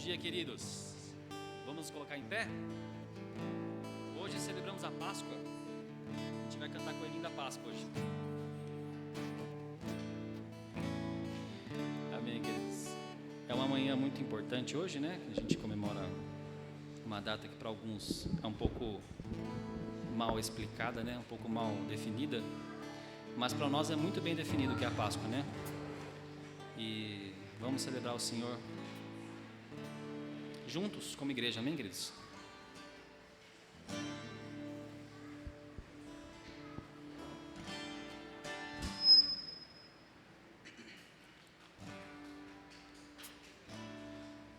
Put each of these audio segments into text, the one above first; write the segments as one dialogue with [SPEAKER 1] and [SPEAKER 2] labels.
[SPEAKER 1] dia, queridos. Vamos nos colocar em pé? Hoje celebramos a Páscoa. A gente vai cantar Coelhinho da Páscoa hoje. Amém, queridos. É uma manhã muito importante hoje, né? A gente comemora uma data que para alguns é um pouco mal explicada, né? Um pouco mal definida. Mas para nós é muito bem definido o que é a Páscoa, né? E vamos celebrar o Senhor juntos, como igreja, amém, queridos?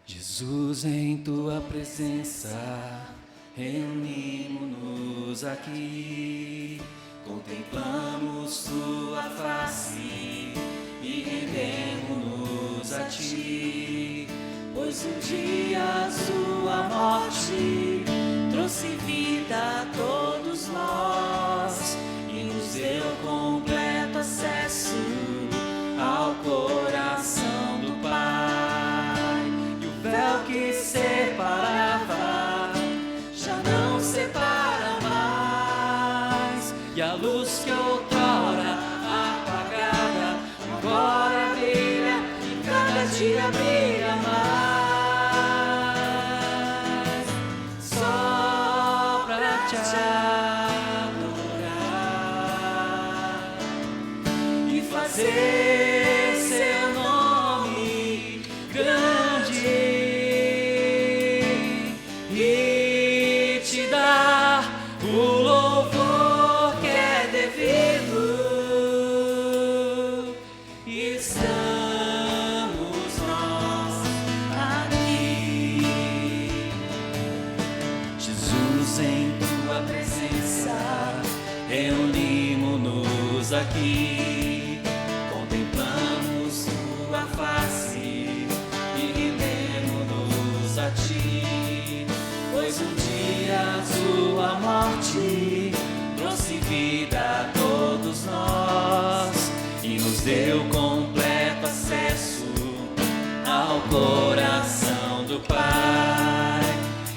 [SPEAKER 1] Jesus, em tua presença, reunimos-nos aqui, contemplamos tua face e rendemos-nos a ti. Pois um dia sua morte trouxe vida a todos nós e nos deu completo acesso ao coração do Pai. E o véu que separava já não separa mais, e a luz que outrora apagada agora brilha e cada dia brilha mais. Fazer seu nome grande e te dar o louvor que é devido. Estamos nós aqui, Jesus, em tua presença, reunimos-nos aqui. Pois um dia sua morte trouxe vida a todos nós e nos deu completo acesso ao coração do Pai.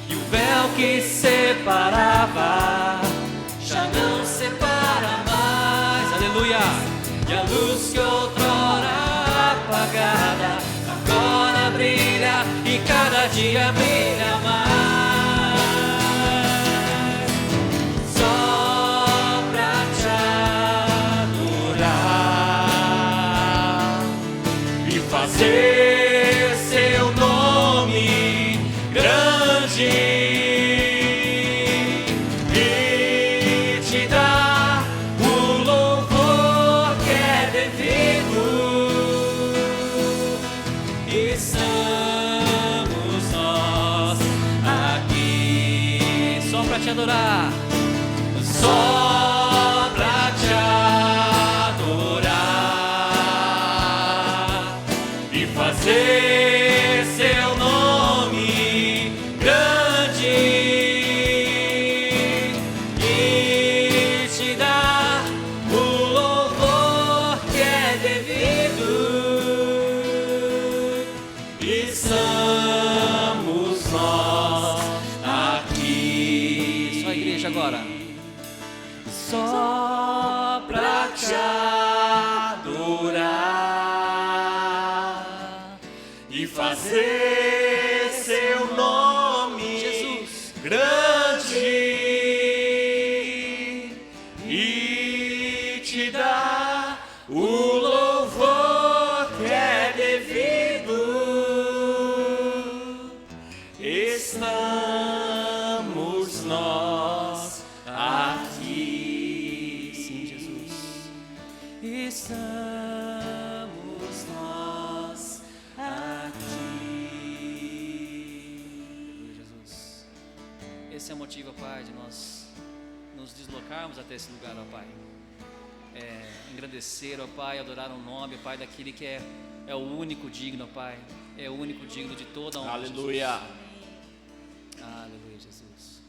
[SPEAKER 1] E o véu que separava já não separa mais, aleluia. E a luz que outrora apagada agora brilha e cada dia brilha mais. Só pra te adorar e fazer seu nome grande e te dar o louvor que é devido. Estamos nós aqui só pra te adorar, só pra te adorar e fazer seu nome grande e te dar o louvor que é devido. Estamos nós aqui. Só a igreja agora. Só pra te adorar e fazer seu nome, Jesus, grande e te dar o louvor que é devido. Estamos nós aqui. Sim, Jesus. Estamos nós aqui. Jesus. Esse é o motivo, Pai, de nós nos deslocarmos até esse lugar, ó Pai. Engrandecer, ó Pai, adorar o nome, ó Pai, daquele que é o único digno, ó Pai. É o único digno de toda a honra.
[SPEAKER 2] Aleluia.
[SPEAKER 1] Jesus. Aleluia, Jesus.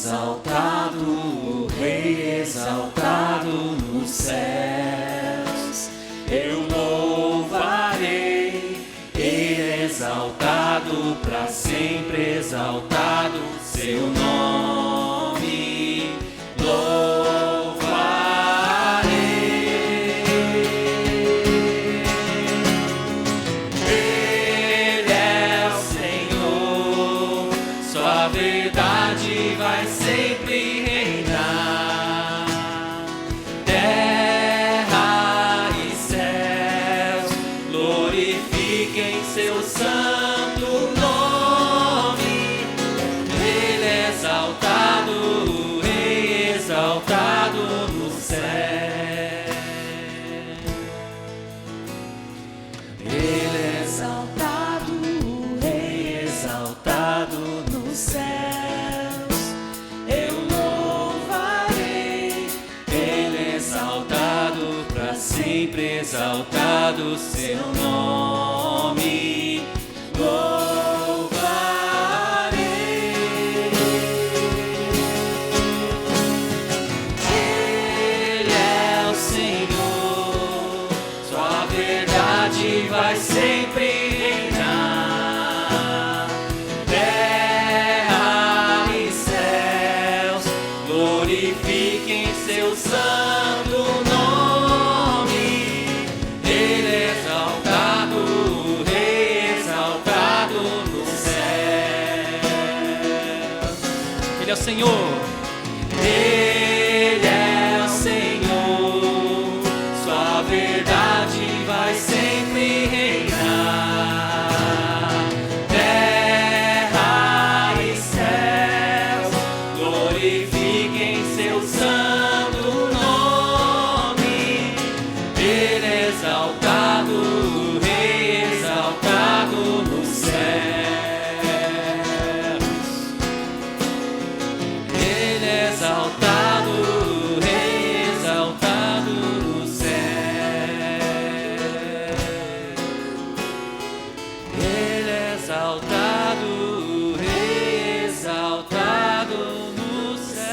[SPEAKER 2] exaltado, o Rei exaltado nos céus. Eu louvarei, Ele exaltado, para sempre exaltado, seu nome louvarei. Ele é o Senhor, sua verdade vai sempre reinar. Terra e céus glorifiquem seu santo nome. Ele é exaltado, o Rei exaltado no céu. Ele é exaltado, o Rei exaltado nos céus. Eu louvarei, Ele é exaltado, para sempre exaltado, seu nome louvarei. Ele é o Senhor, sua verdade vai sempre reinar. Terra e céus glorifiquem seu santo nome. Ele é exaltado, o Rei exaltado nos céus. Ele é o Senhor. Ele é o Senhor, sua verdade vai sempre reinar. Terra e céus glorifiquem seu santo nome. Ele é exaltado, o Rei exaltado nos céus. Ele é exaltado, o Rei exaltado nos céus. Ele é exaltado, o Rei exaltado nos céus.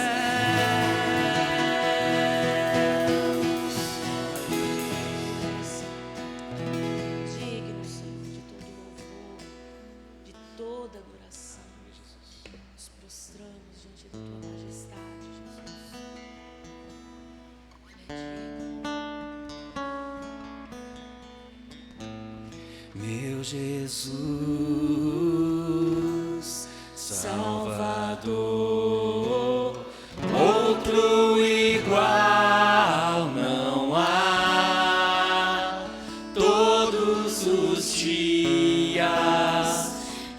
[SPEAKER 3] Digno, Senhor, de todo louvor, de toda adoração. Nos prostramos diante da tua majestade, Jesus. Ele é digno.
[SPEAKER 2] Meu Jesus, Salvador, outro igual não há. Todos os dias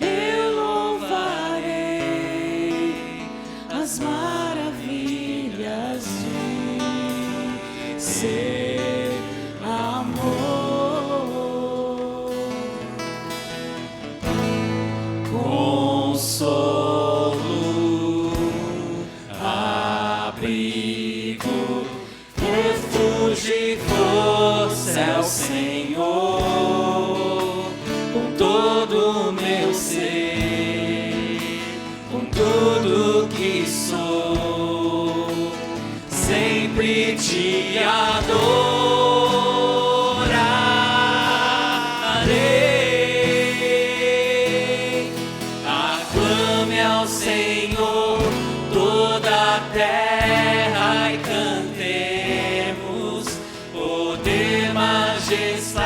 [SPEAKER 2] eu louvarei as maravilhas de seu amor. Consolo, abrigo, refúgio e força é o Senhor. Com todo o meu ser, com tudo que sou, sempre te adorarei. Aclame ao Senhor toda a terra e cantemos poder, majestade,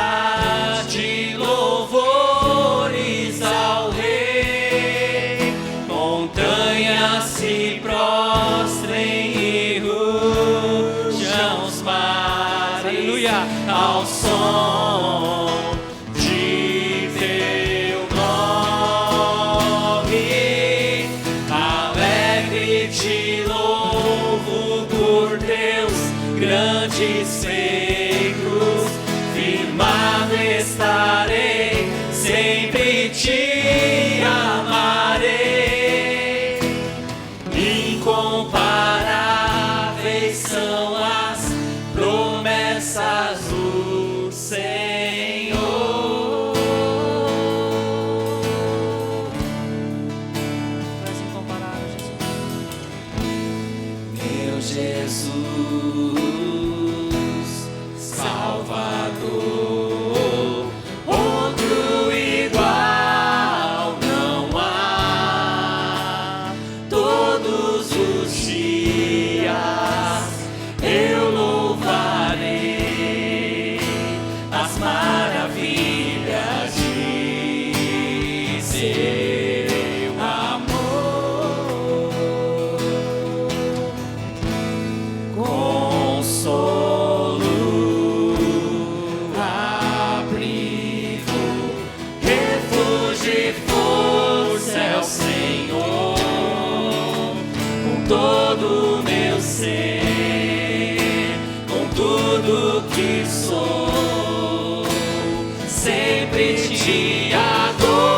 [SPEAKER 2] louvores ao Rei. Montanhas se prostrem e rujam os mares. Aleluia. Ao som de teu nome. Alegre te louvo por teus grandes feitos. Firmado estarei, sempre te amarei. Incomparáveis são as promessas do Senhor. Tu és incomparável, Jesus. sou, sempre te adorarei.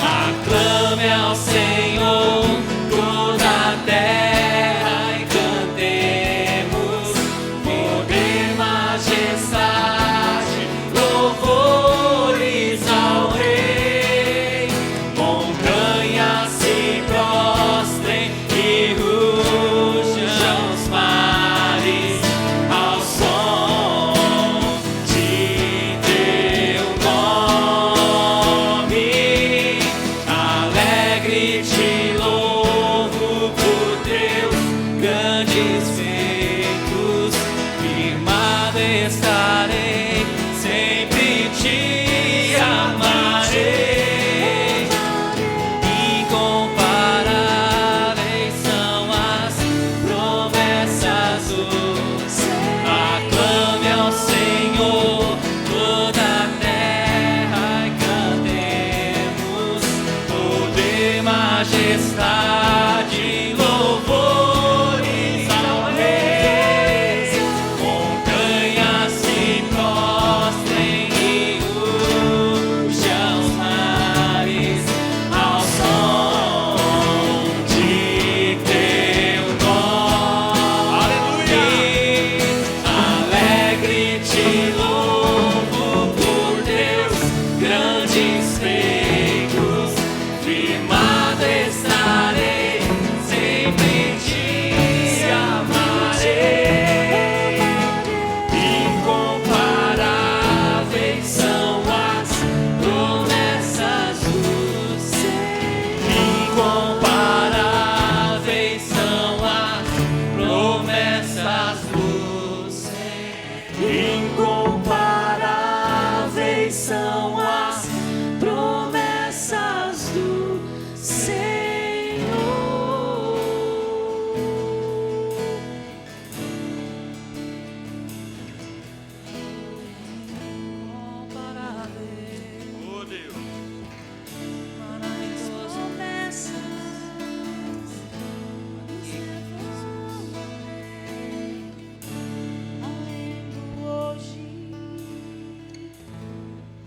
[SPEAKER 2] Aclame ao Senhor toda a terra e cantemos poder, majestade, louvores ao Rei. Montanhas se prostrem e rujam os mares ao som de teu nome. Alegre te louvo por teus grandes feitos, firmado estarei, sempre te amarei. Incomparáveis são as promessas do Senhor. Aclame ao Senhor toda a terra e cantemos poder, majestade, louvores ao Rei. Montanhas se prostrem e rujam os mares ao som de teu nome. Alegre te louvo por teus grandes feitos, firmado estarei, sempre te amarei. Incomparáveis são as promessas do Senhor. Incomparáveis são as promessas do Senhor. Incomparáveis são as promessas do Senhor. Oh Deus,
[SPEAKER 3] Maravilhoso. Além do hoje,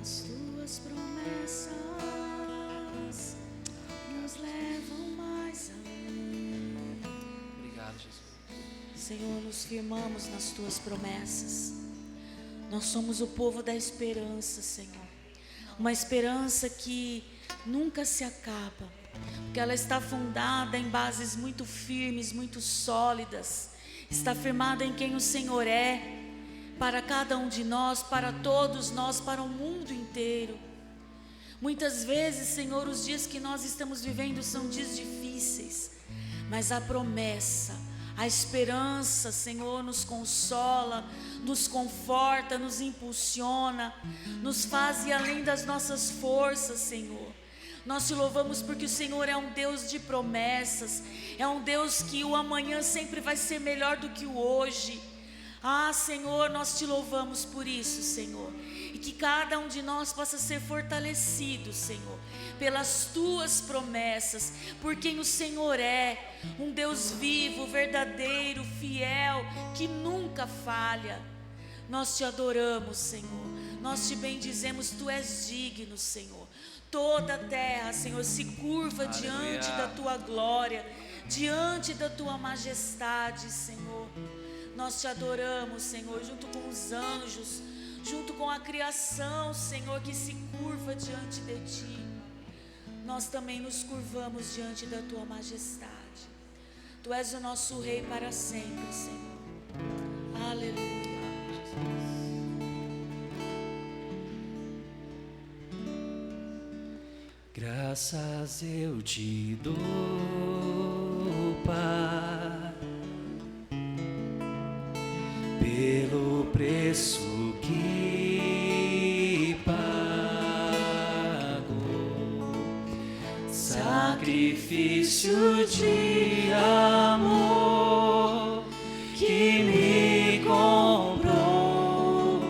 [SPEAKER 3] as tuas promessas nos levam mais além.
[SPEAKER 1] Obrigado, Jesus.
[SPEAKER 3] Senhor, nos firmamos nas tuas promessas. Nós somos o povo da esperança, Senhor. Uma esperança que nunca se acaba, porque ela está fundada em bases muito firmes, muito sólidas. Está firmada em quem o Senhor é, para cada um de nós, para todos nós, para o mundo inteiro. Muitas vezes, Senhor, os dias que nós estamos vivendo são dias difíceis, mas a promessa, a esperança, Senhor, nos consola, nos conforta, nos impulsiona, nos faz ir além das nossas forças, Senhor. Nós te louvamos porque o Senhor é um Deus de promessas, é um Deus que o amanhã sempre vai ser melhor do que o hoje. Ah, Senhor, nós te louvamos por isso, Senhor. E que cada um de nós possa ser fortalecido, Senhor, pelas tuas promessas, por quem o Senhor é, um Deus vivo, verdadeiro, fiel, que nunca falha. Nós te adoramos, Senhor, nós te bendizemos, tu és digno, Senhor. Toda a terra, Senhor, se curva diante da tua glória, diante da tua majestade, Senhor. Nós te adoramos, Senhor, junto com os anjos, junto com a criação, Senhor, que se curva diante de ti. Nós também nos curvamos diante da tua majestade. Tu és o nosso Rei para sempre, Senhor. Aleluia.
[SPEAKER 2] Graças eu te dou, Pai, pelo preço que pagou, sacrifício de amor que me comprou,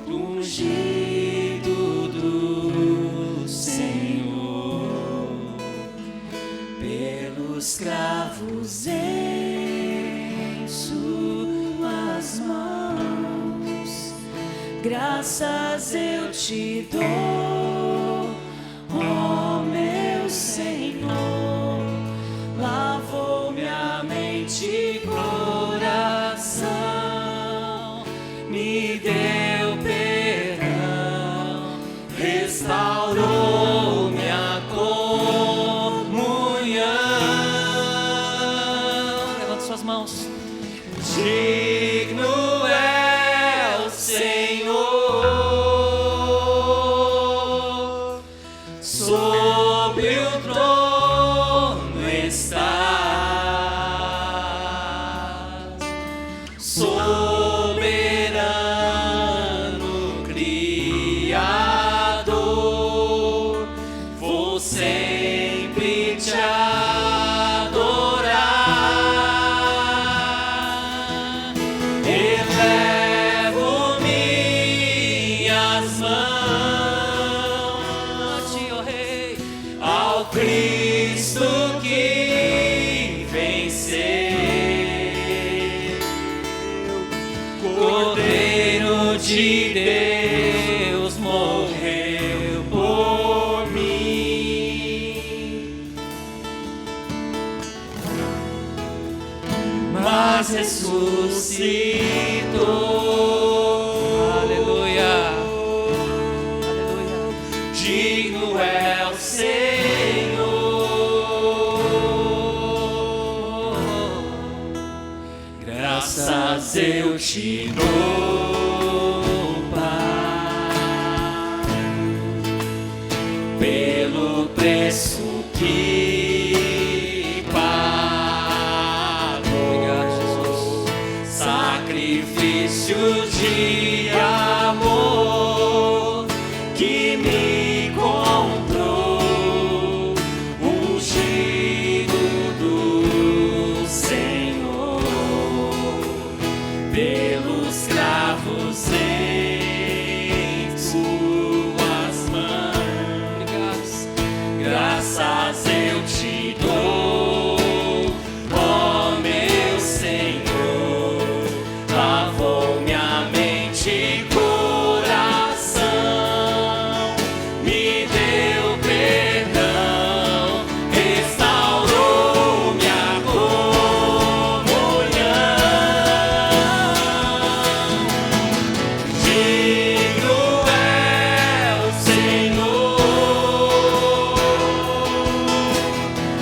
[SPEAKER 2] ungido do Senhor, pelo os cravos em suas mãos. Graças eu te dou, ó meu Senhor. Lavou minha mente e coração, me deu perdão, restaurou minha comunhão.
[SPEAKER 1] Levanta suas mãos.
[SPEAKER 2] Digno é o Senhor, sobre o trono estás, soberano Criador, vou sempre te adorar. Elevo minhas mãos
[SPEAKER 1] Ti, ó Rei.
[SPEAKER 2] ao Cristo que venceu, Cordeiro de Deus morreu por mim, mas ressuscitou.
[SPEAKER 1] Aleluia. Aleluia.
[SPEAKER 2] Digno é o Senhor, graças eu te dou, Pai, pelo preço que pagou.
[SPEAKER 1] Obrigado, Jesus.
[SPEAKER 2] Sacrifício de amor que me comprou, ungido do Senhor, pelos cravos em suas mãos.
[SPEAKER 1] Obrigado.
[SPEAKER 2] Graças eu te dou, ó meu Senhor. Lavou minha mente e coração, me deu perdão, restaurou minha comunhão. Digno é o Senhor,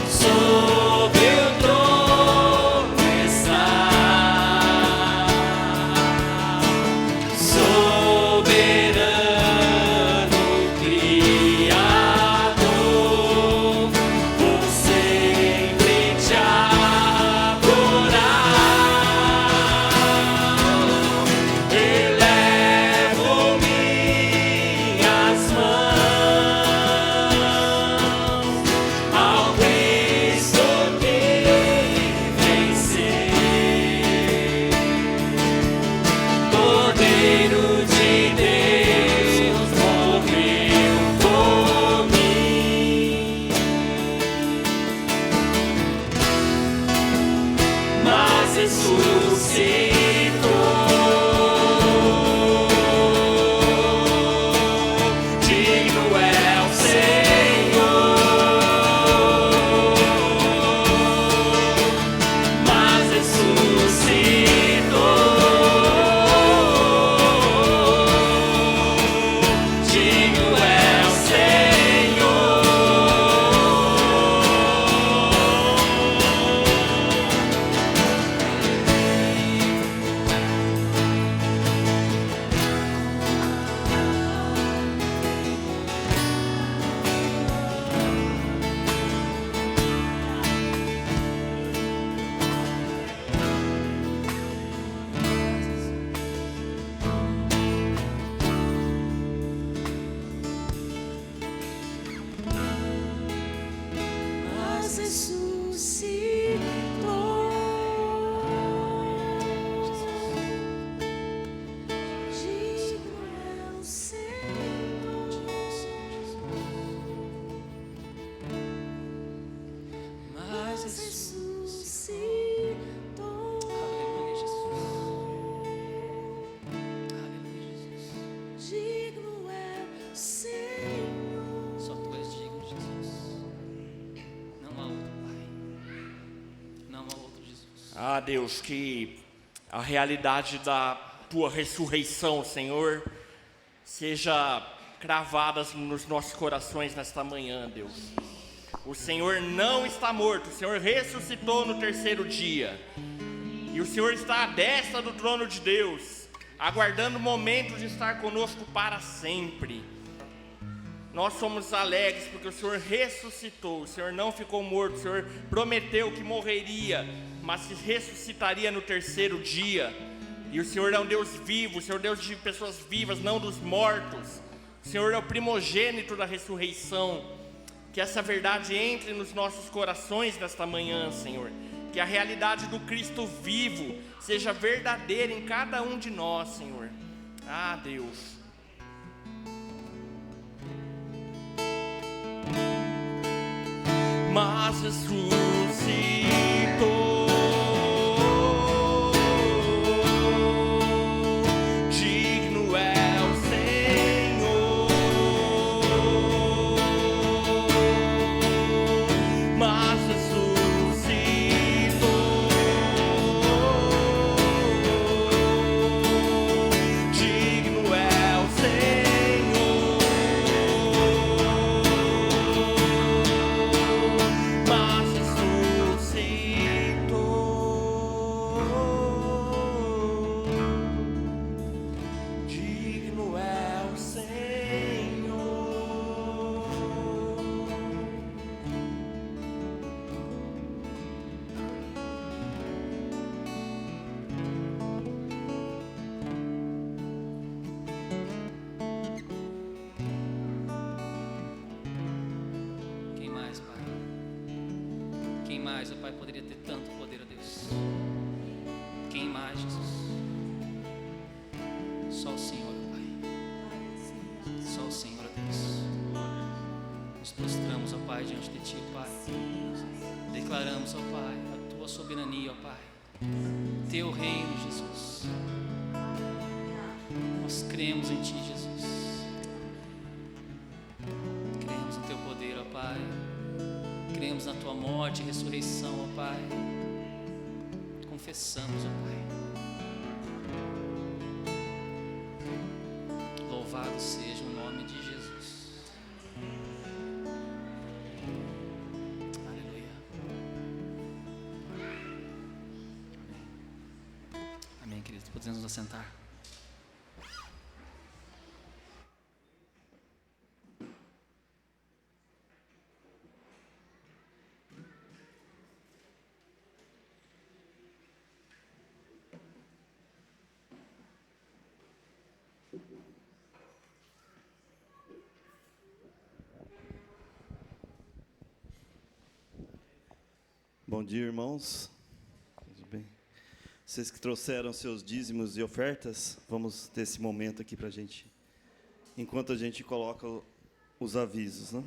[SPEAKER 2] sob o trono está, soberano Criador, vou sempre te adorar. Elevo minhas mãos ao Cristo que venceu, Cordeiro de Deus morreu por mim, mas ressuscitou. Digno é o Senhor, mas ressuscitou. Digno é o Senhor,
[SPEAKER 4] Ah, Deus, que a realidade da Tua ressurreição, Senhor, seja cravada nos nossos corações nesta manhã, Deus. O Senhor não está morto, o Senhor ressuscitou no terceiro dia. E o Senhor está à destra do trono de Deus, aguardando o momento de estar conosco para sempre. Nós somos alegres porque o Senhor ressuscitou, o Senhor não ficou morto, o Senhor prometeu que morreria, mas que ressuscitaria no terceiro dia. E o Senhor é um Deus vivo, o Senhor é um Deus de pessoas vivas, não dos mortos. O Senhor é o primogênito da ressurreição. Que essa verdade entre nos nossos corações nesta manhã, Senhor. Que a realidade do Cristo vivo seja verdadeira em cada um de nós, Senhor. Ah, Deus. Mas ressuscitou. Digno é o Senhor. Mas ressuscitou. Digno é o Senhor. Mas ressuscitou. Digno é o Senhor.
[SPEAKER 1] Quem mais, Pai? Quem mais, ó Pai, poderia ter tanto poder, ó Deus? Quem mais, Jesus? Só o Senhor, ó Pai. Só o Senhor, ó Deus. Nos prostramos, ó Pai, diante de Ti, Pai. Declaramos, ó Pai, a Tua soberania, ó Pai. Teu reino, Jesus. Nós cremos em Ti, Jesus. Cremos no Teu poder, ó Pai. Cremos na Tua morte e ressurreição, ó Pai. Confessamos, ó Pai. Louvado seja o nome de Jesus. Aleluia. Amém, queridos. Podemos nos assentar.
[SPEAKER 5] Bom dia, irmãos. Tudo bem? Vocês que trouxeram seus dízimos e ofertas, vamos ter esse momento aqui para a gente, enquanto a gente coloca os avisos, né?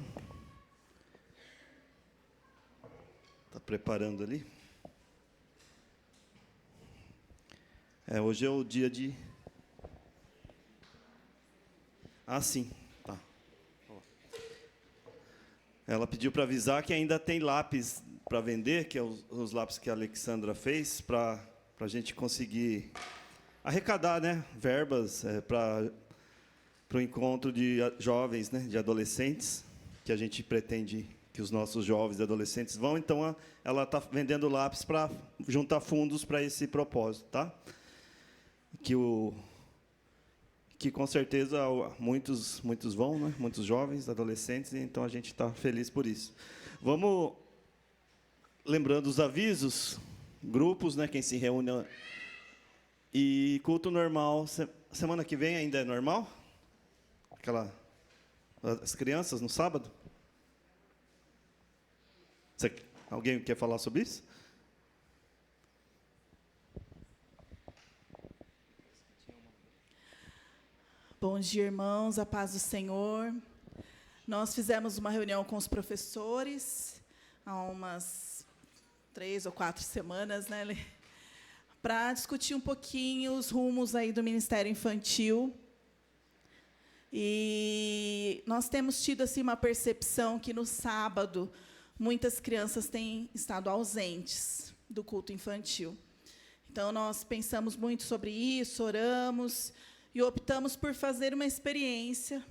[SPEAKER 5] Tá preparando ali? Hoje é o dia de... Ah, sim. Tá. Ela pediu para avisar que ainda tem lápis para vender, que é os lápis que a Alexandra fez, para a gente conseguir arrecadar, né, verbas para o encontro de jovens, né, de adolescentes, que a gente pretende que os nossos jovens e adolescentes vão. Então, ela está vendendo lápis para juntar fundos para esse propósito, tá? Que com certeza muitos vão, né, muitos jovens, adolescentes, então a gente está feliz por isso. Vamos... Lembrando os avisos, grupos, né, quem se reúne. E culto normal, semana que vem ainda é normal? As crianças no sábado? Alguém quer falar sobre isso?
[SPEAKER 6] Bom dia, irmãos, a paz do Senhor. Nós fizemos uma reunião com os professores há umas 3 ou 4 semanas, né, para discutir um pouquinho os rumos aí do Ministério Infantil. E nós temos tido assim uma percepção que no sábado muitas crianças têm estado ausentes. do culto infantil. Então, nós pensamos muito sobre isso, oramos e optamos por fazer uma experiência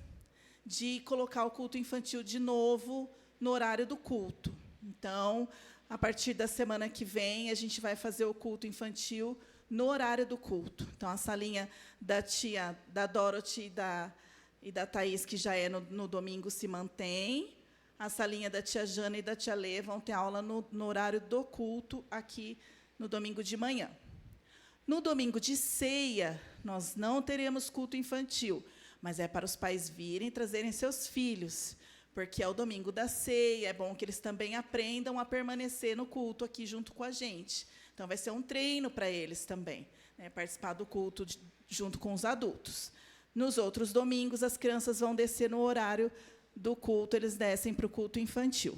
[SPEAKER 6] de colocar o culto infantil de novo no horário do culto. Então, a partir da semana que vem, a gente vai fazer o culto infantil no horário do culto. Então, a salinha da Dorothy e da Thaís, que já é no domingo, se mantém. A salinha da tia Jana e da tia Lê vão ter aula no horário do culto, aqui no domingo de manhã. No domingo de ceia, nós não teremos culto infantil, mas é para os pais virem e trazerem seus filhos, porque é o domingo da ceia, é bom que eles também aprendam a permanecer no culto aqui junto com a gente. Então, vai ser um treino para eles também, né, participar do culto junto com os adultos. Nos outros domingos, as crianças vão descer no horário do culto, eles descem para o culto infantil.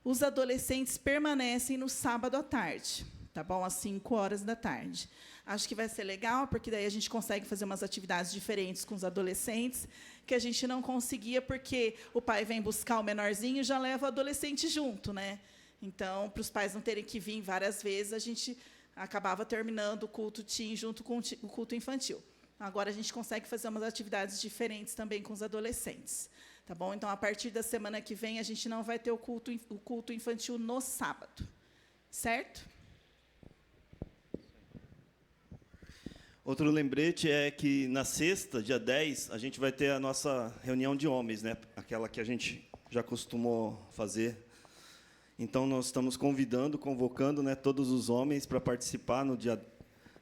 [SPEAKER 6] Os adolescentes permanecem no sábado à tarde, tá bom? Às 5h. Acho que vai ser legal, porque daí a gente consegue fazer umas atividades diferentes com os adolescentes, que a gente não conseguia, porque o pai vem buscar o menorzinho e já leva o adolescente junto, né? Então, para os pais não terem que vir várias vezes, a gente acabava terminando o culto teen junto com o culto infantil. Agora, a gente consegue fazer umas atividades diferentes também com os adolescentes. Tá bom? Então, a partir da semana que vem, a gente não vai ter o culto infantil no sábado. Certo?
[SPEAKER 5] Outro lembrete é que, na sexta, dia 10, a gente vai ter a nossa reunião de homens, né? Aquela que a gente já costumou fazer. Então, nós estamos convocando, né, todos os homens para participar no dia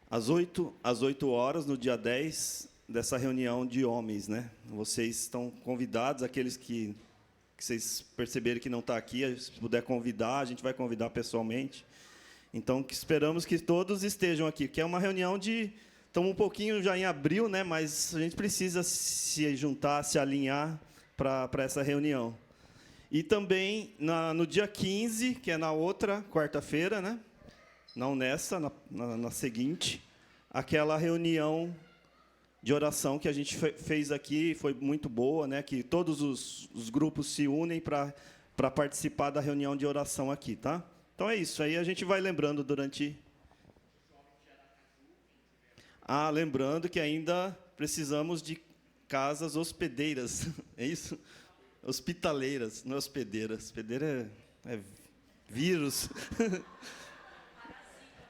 [SPEAKER 5] às 8h, no dia 10, dessa reunião de homens, né? Vocês estão convidados, aqueles que vocês perceberem que não está aqui, se puder convidar, a gente vai convidar pessoalmente. Então, esperamos que todos estejam aqui, que é uma reunião de... Estamos um pouquinho já em abril, né? Mas a gente precisa se juntar, se alinhar para essa reunião. E também, no dia 15, que é na outra quarta-feira, né? Não nessa, na seguinte, aquela reunião de oração que a gente fez aqui, foi muito boa, né? Que todos os grupos se unem para participar da reunião de oração aqui, tá? Então é isso, aí a gente vai lembrando durante... lembrando que ainda precisamos de casas hospedeiras, é isso? Hospitaleiras, não é hospedeiras. Hospedeira é vírus.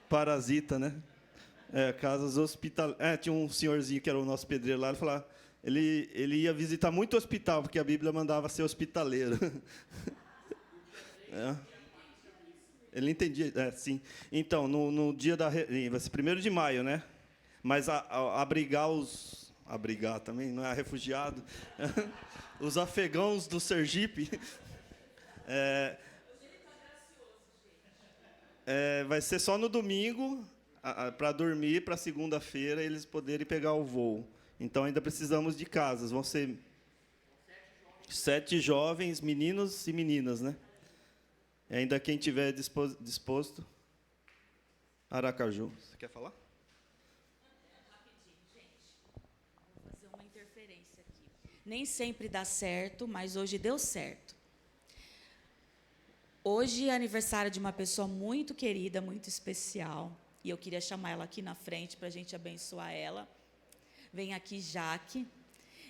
[SPEAKER 5] Parasita, né? Casas hospitaleiras. Tinha um senhorzinho que era o nosso pedreiro lá, ele falava, ele ia visitar muito hospital, porque a Bíblia mandava ser hospitaleiro. Ele entendia, sim. Então, no dia vai ser 1º de maio, né? Mas abrigar também, não é refugiado, os afegãos do Sergipe, vai ser só no domingo, para dormir, para segunda-feira eles poderem pegar o voo. Então, ainda precisamos de casas, vão ser 7 jovens, meninos e meninas, né? E ainda quem tiver disposto, Aracaju. Você quer falar?
[SPEAKER 3] Nem sempre dá certo, mas hoje deu certo. Hoje é aniversário de uma pessoa muito querida, muito especial. E eu queria chamar ela aqui na frente para a gente abençoar ela. Vem aqui, Jaque.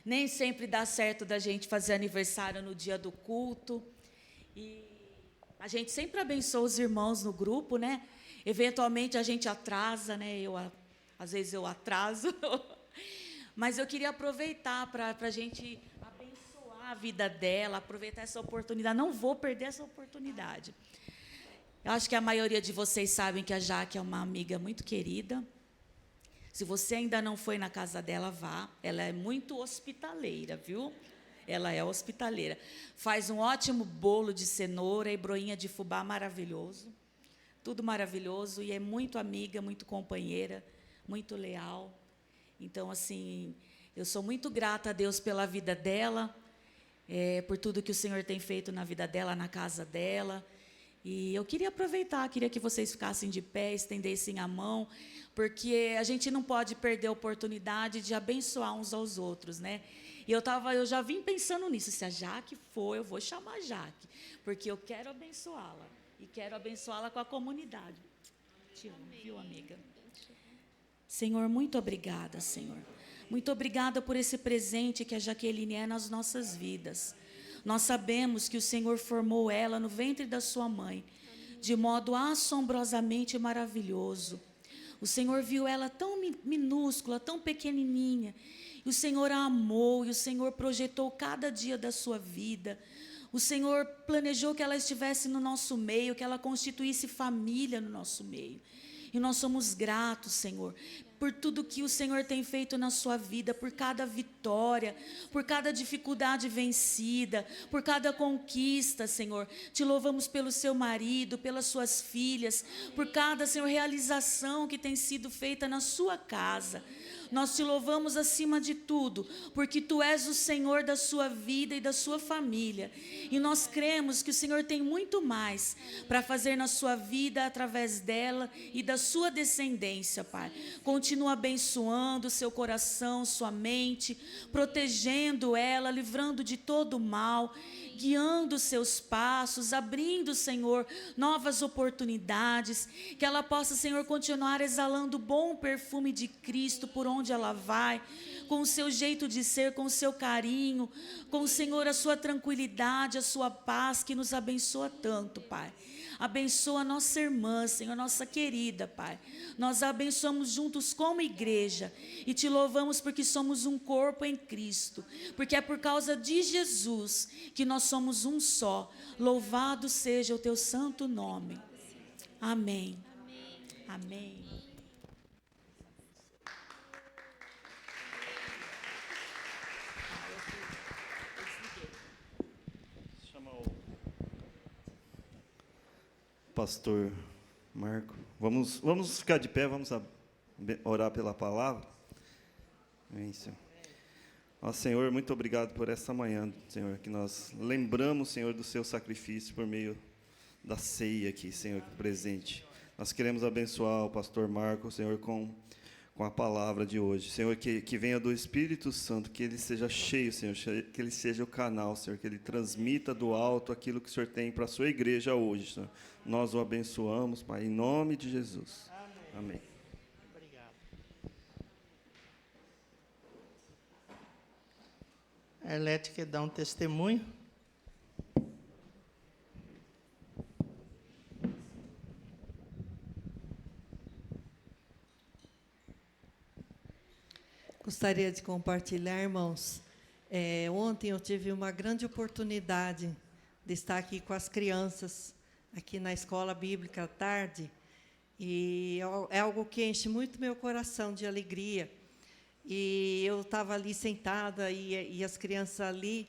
[SPEAKER 3] Nem sempre dá certo da gente fazer aniversário no dia do culto. E a gente sempre abençoa os irmãos no grupo, né? Eventualmente a gente atrasa, né? Às vezes eu atraso. Mas eu queria aproveitar para a gente abençoar a vida dela, aproveitar essa oportunidade. Não vou perder essa oportunidade. Eu acho que a maioria de vocês sabem que a Jaque é uma amiga muito querida. Se você ainda não foi na casa dela, vá. Ela é muito hospitaleira, viu? Ela é hospitaleira. Faz um ótimo bolo de cenoura e broinha de fubá maravilhoso. Tudo maravilhoso. E é muito amiga, muito companheira, muito leal. Então, assim, eu sou muito grata a Deus pela vida dela, por tudo que o Senhor tem feito na vida dela, na casa dela. E eu queria aproveitar, queria que vocês ficassem de pé, estendessem a mão, porque a gente não pode perder a oportunidade de abençoar uns aos outros, né? E eu já vim pensando nisso, se a Jaque for, eu vou chamar a Jaque, porque eu quero abençoá-la, e quero abençoá-la com a comunidade. te amo, viu, amiga? Senhor, muito obrigada, Senhor. Muito obrigada por esse presente que a Jaqueline é nas nossas vidas. Nós sabemos que o Senhor formou ela no ventre da sua mãe, de modo assombrosamente maravilhoso. O Senhor viu ela tão minúscula, tão pequenininha, e o Senhor a amou, e o Senhor projetou cada dia da sua vida. O Senhor planejou que ela estivesse no nosso meio, que ela constituísse família no nosso meio. E nós somos gratos, Senhor, por tudo que o Senhor tem feito na sua vida, por cada vitória, por cada dificuldade vencida, por cada conquista, Senhor. Te louvamos pelo seu marido, pelas suas filhas, por cada, Senhor, realização que tem sido feita na sua casa. Nós te louvamos acima de tudo, porque Tu és o Senhor da sua vida e da sua família. E nós cremos que o Senhor tem muito mais para fazer na sua vida, através dela e da sua descendência, Pai. Continua abençoando seu coração, sua mente, protegendo ela, livrando de todo mal, guiando seus passos, abrindo, Senhor, novas oportunidades, que ela possa, Senhor, continuar exalando o bom perfume de Cristo por onde ela vai, com o seu jeito de ser, com o seu carinho, com, Senhor, a sua tranquilidade, a sua paz, que nos abençoa tanto, Pai. Abençoa a nossa irmã, Senhor, nossa querida, Pai. Nós a abençoamos juntos como igreja e te louvamos porque somos um corpo em Cristo, porque é por causa de Jesus que nós somos um só. Louvado seja o teu santo nome. Amém. Amém.
[SPEAKER 5] Pastor Marco, vamos ficar de pé, vamos orar pela palavra. Amém, Senhor. Ó, Senhor, muito obrigado por essa manhã, Senhor, que nós lembramos, Senhor, do seu sacrifício por meio da ceia aqui, Senhor, presente. Nós queremos abençoar o pastor Marco, Senhor, com a palavra de hoje. Senhor, que venha do Espírito Santo, que ele seja cheio, Senhor, que ele seja o canal, Senhor, que ele transmita do alto aquilo que o Senhor tem para a sua igreja hoje, Senhor. Nós o abençoamos, Pai, em nome de Jesus. Amém.
[SPEAKER 7] Obrigado. A Arlete quer dar um testemunho?
[SPEAKER 8] Gostaria de compartilhar, irmãos. Ontem eu tive uma grande oportunidade de estar aqui com as crianças, aqui na escola bíblica à tarde, e é algo que enche muito meu coração de alegria. E eu estava ali sentada, e as crianças ali,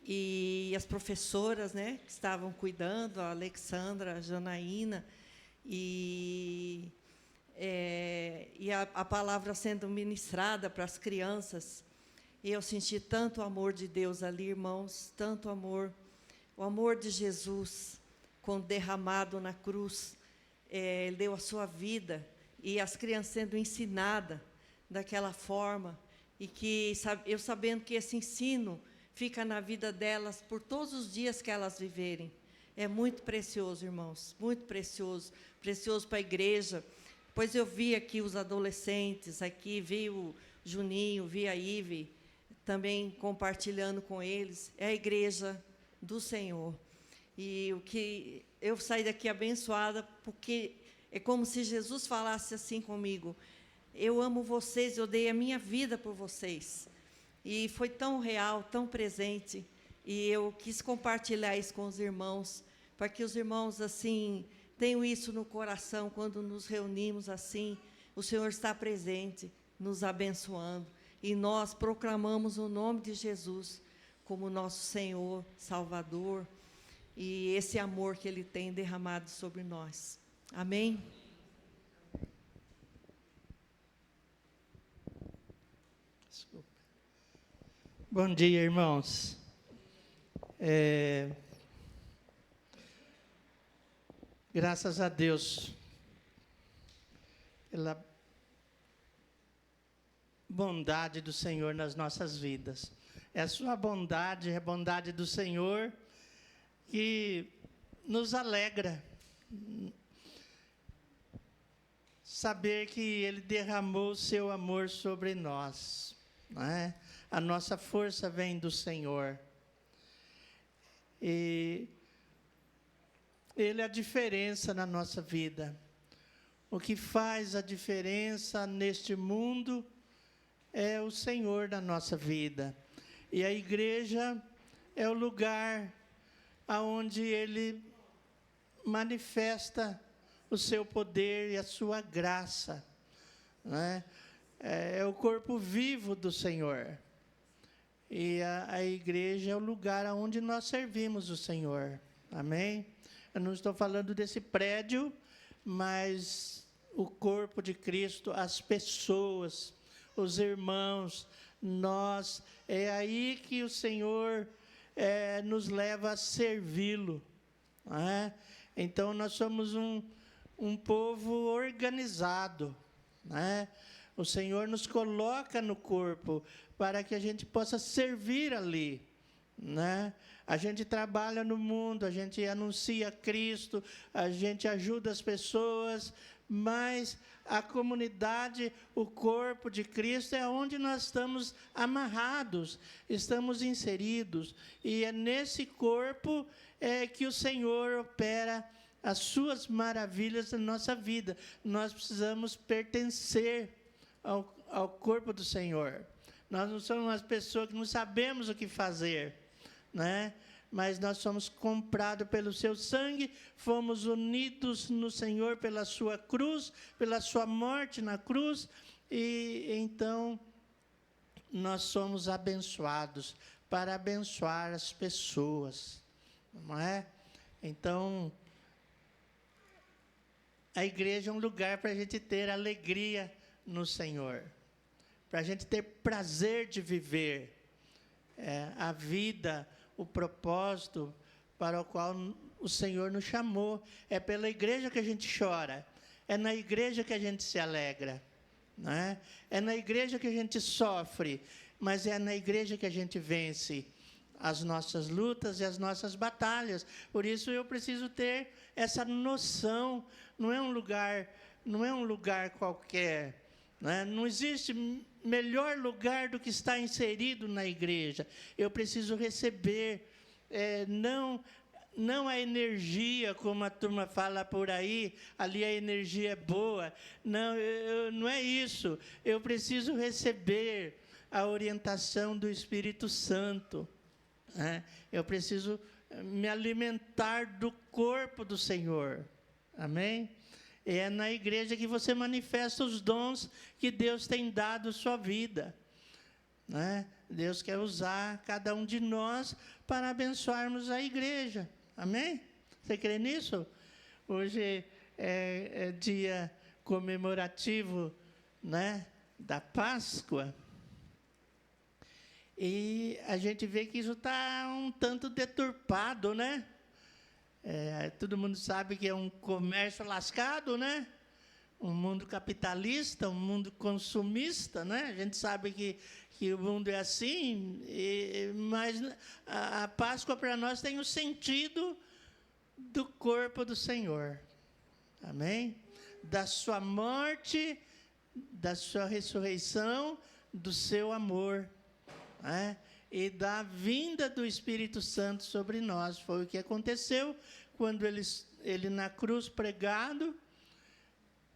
[SPEAKER 8] e as professoras, né, que estavam cuidando, a Alexandra, a Janaína, e a palavra sendo ministrada para as crianças. E eu senti tanto amor de Deus ali, irmãos, tanto amor, o amor de Jesus, quando derramado na cruz, Ele deu a sua vida, e as crianças sendo ensinadas daquela forma, e que eu sabendo que esse ensino fica na vida delas por todos os dias que elas viverem. É muito precioso, irmãos, muito precioso, precioso para a igreja. Pois eu vi aqui os adolescentes, aqui vi o Juninho, vi a Ive, também compartilhando com eles. É a igreja do Senhor. E o que eu saí daqui abençoada, porque é como se Jesus falasse assim comigo: eu amo vocês, eu dei a minha vida por vocês. E foi tão real, tão presente, e eu quis compartilhar isso com os irmãos, para que os irmãos, assim, tenho isso no coração. Quando nos reunimos assim, o Senhor está presente, nos abençoando. E nós proclamamos o nome de Jesus como nosso Senhor, Salvador, e esse amor que Ele tem derramado sobre nós. Amém?
[SPEAKER 7] Desculpa. Bom dia, irmãos. Graças a Deus pela bondade do Senhor nas nossas vidas. É a sua bondade, é a bondade do Senhor que nos alegra. saber que Ele derramou o seu amor sobre nós, não é? A nossa força vem do Senhor. E Ele é a diferença na nossa vida. O que faz a diferença neste mundo é o Senhor na nossa vida. E a igreja é o lugar aonde Ele manifesta o seu poder e a sua graça, né? É o corpo vivo do Senhor. E a igreja é o lugar onde nós servimos o Senhor. Amém? Eu não estou falando desse prédio, mas o corpo de Cristo, as pessoas, os irmãos, nós, é aí que o Senhor nos leva a servi-lo, não é? Então, nós somos um povo organizado, né? O Senhor nos coloca no corpo para que a gente possa servir ali, né? A gente trabalha no mundo, a gente anuncia Cristo, a gente ajuda as pessoas, mas a comunidade, o corpo de Cristo é onde nós estamos amarrados, estamos inseridos, e é nesse corpo que o Senhor opera as suas maravilhas na nossa vida. Nós precisamos pertencer ao corpo do Senhor. Nós não somos umas pessoas que não sabemos o que fazer, né? Mas nós somos comprados pelo seu sangue, fomos unidos no Senhor pela sua cruz, pela sua morte na cruz, e então nós somos abençoados para abençoar as pessoas, não é? Então, a igreja é um lugar para a gente ter alegria no Senhor, para a gente ter prazer de viver a vida, o propósito para o qual o Senhor nos chamou. É pela igreja que a gente chora, é na igreja que a gente se alegra, né? É na igreja que a gente sofre, mas é na igreja que a gente vence as nossas lutas e as nossas batalhas. Por isso eu preciso ter essa noção. Não é um lugar qualquer, né? Não existe melhor lugar do que estar inserido na igreja. Eu preciso receber, não a energia, como a turma fala por aí, ali a energia é boa. Não é isso. Eu preciso receber a orientação do Espírito Santo, né? Eu preciso me alimentar do corpo do Senhor. Amém? É na igreja que você manifesta os dons que Deus tem dado à sua vida, né? Deus quer usar cada um de nós para abençoarmos a igreja. Amém? Você crê nisso? Hoje é dia comemorativo, né, da Páscoa. E a gente vê que isso está um tanto deturpado, né? Todo mundo sabe que é um comércio lascado, né? Um mundo capitalista, um mundo consumista, né? A gente sabe que o mundo é assim, mas a Páscoa para nós tem o sentido do corpo do Senhor. Amém? Da sua morte, da sua ressurreição, do seu amor, né? E da vinda do Espírito Santo sobre nós. Foi o que aconteceu quando ele na cruz pregado,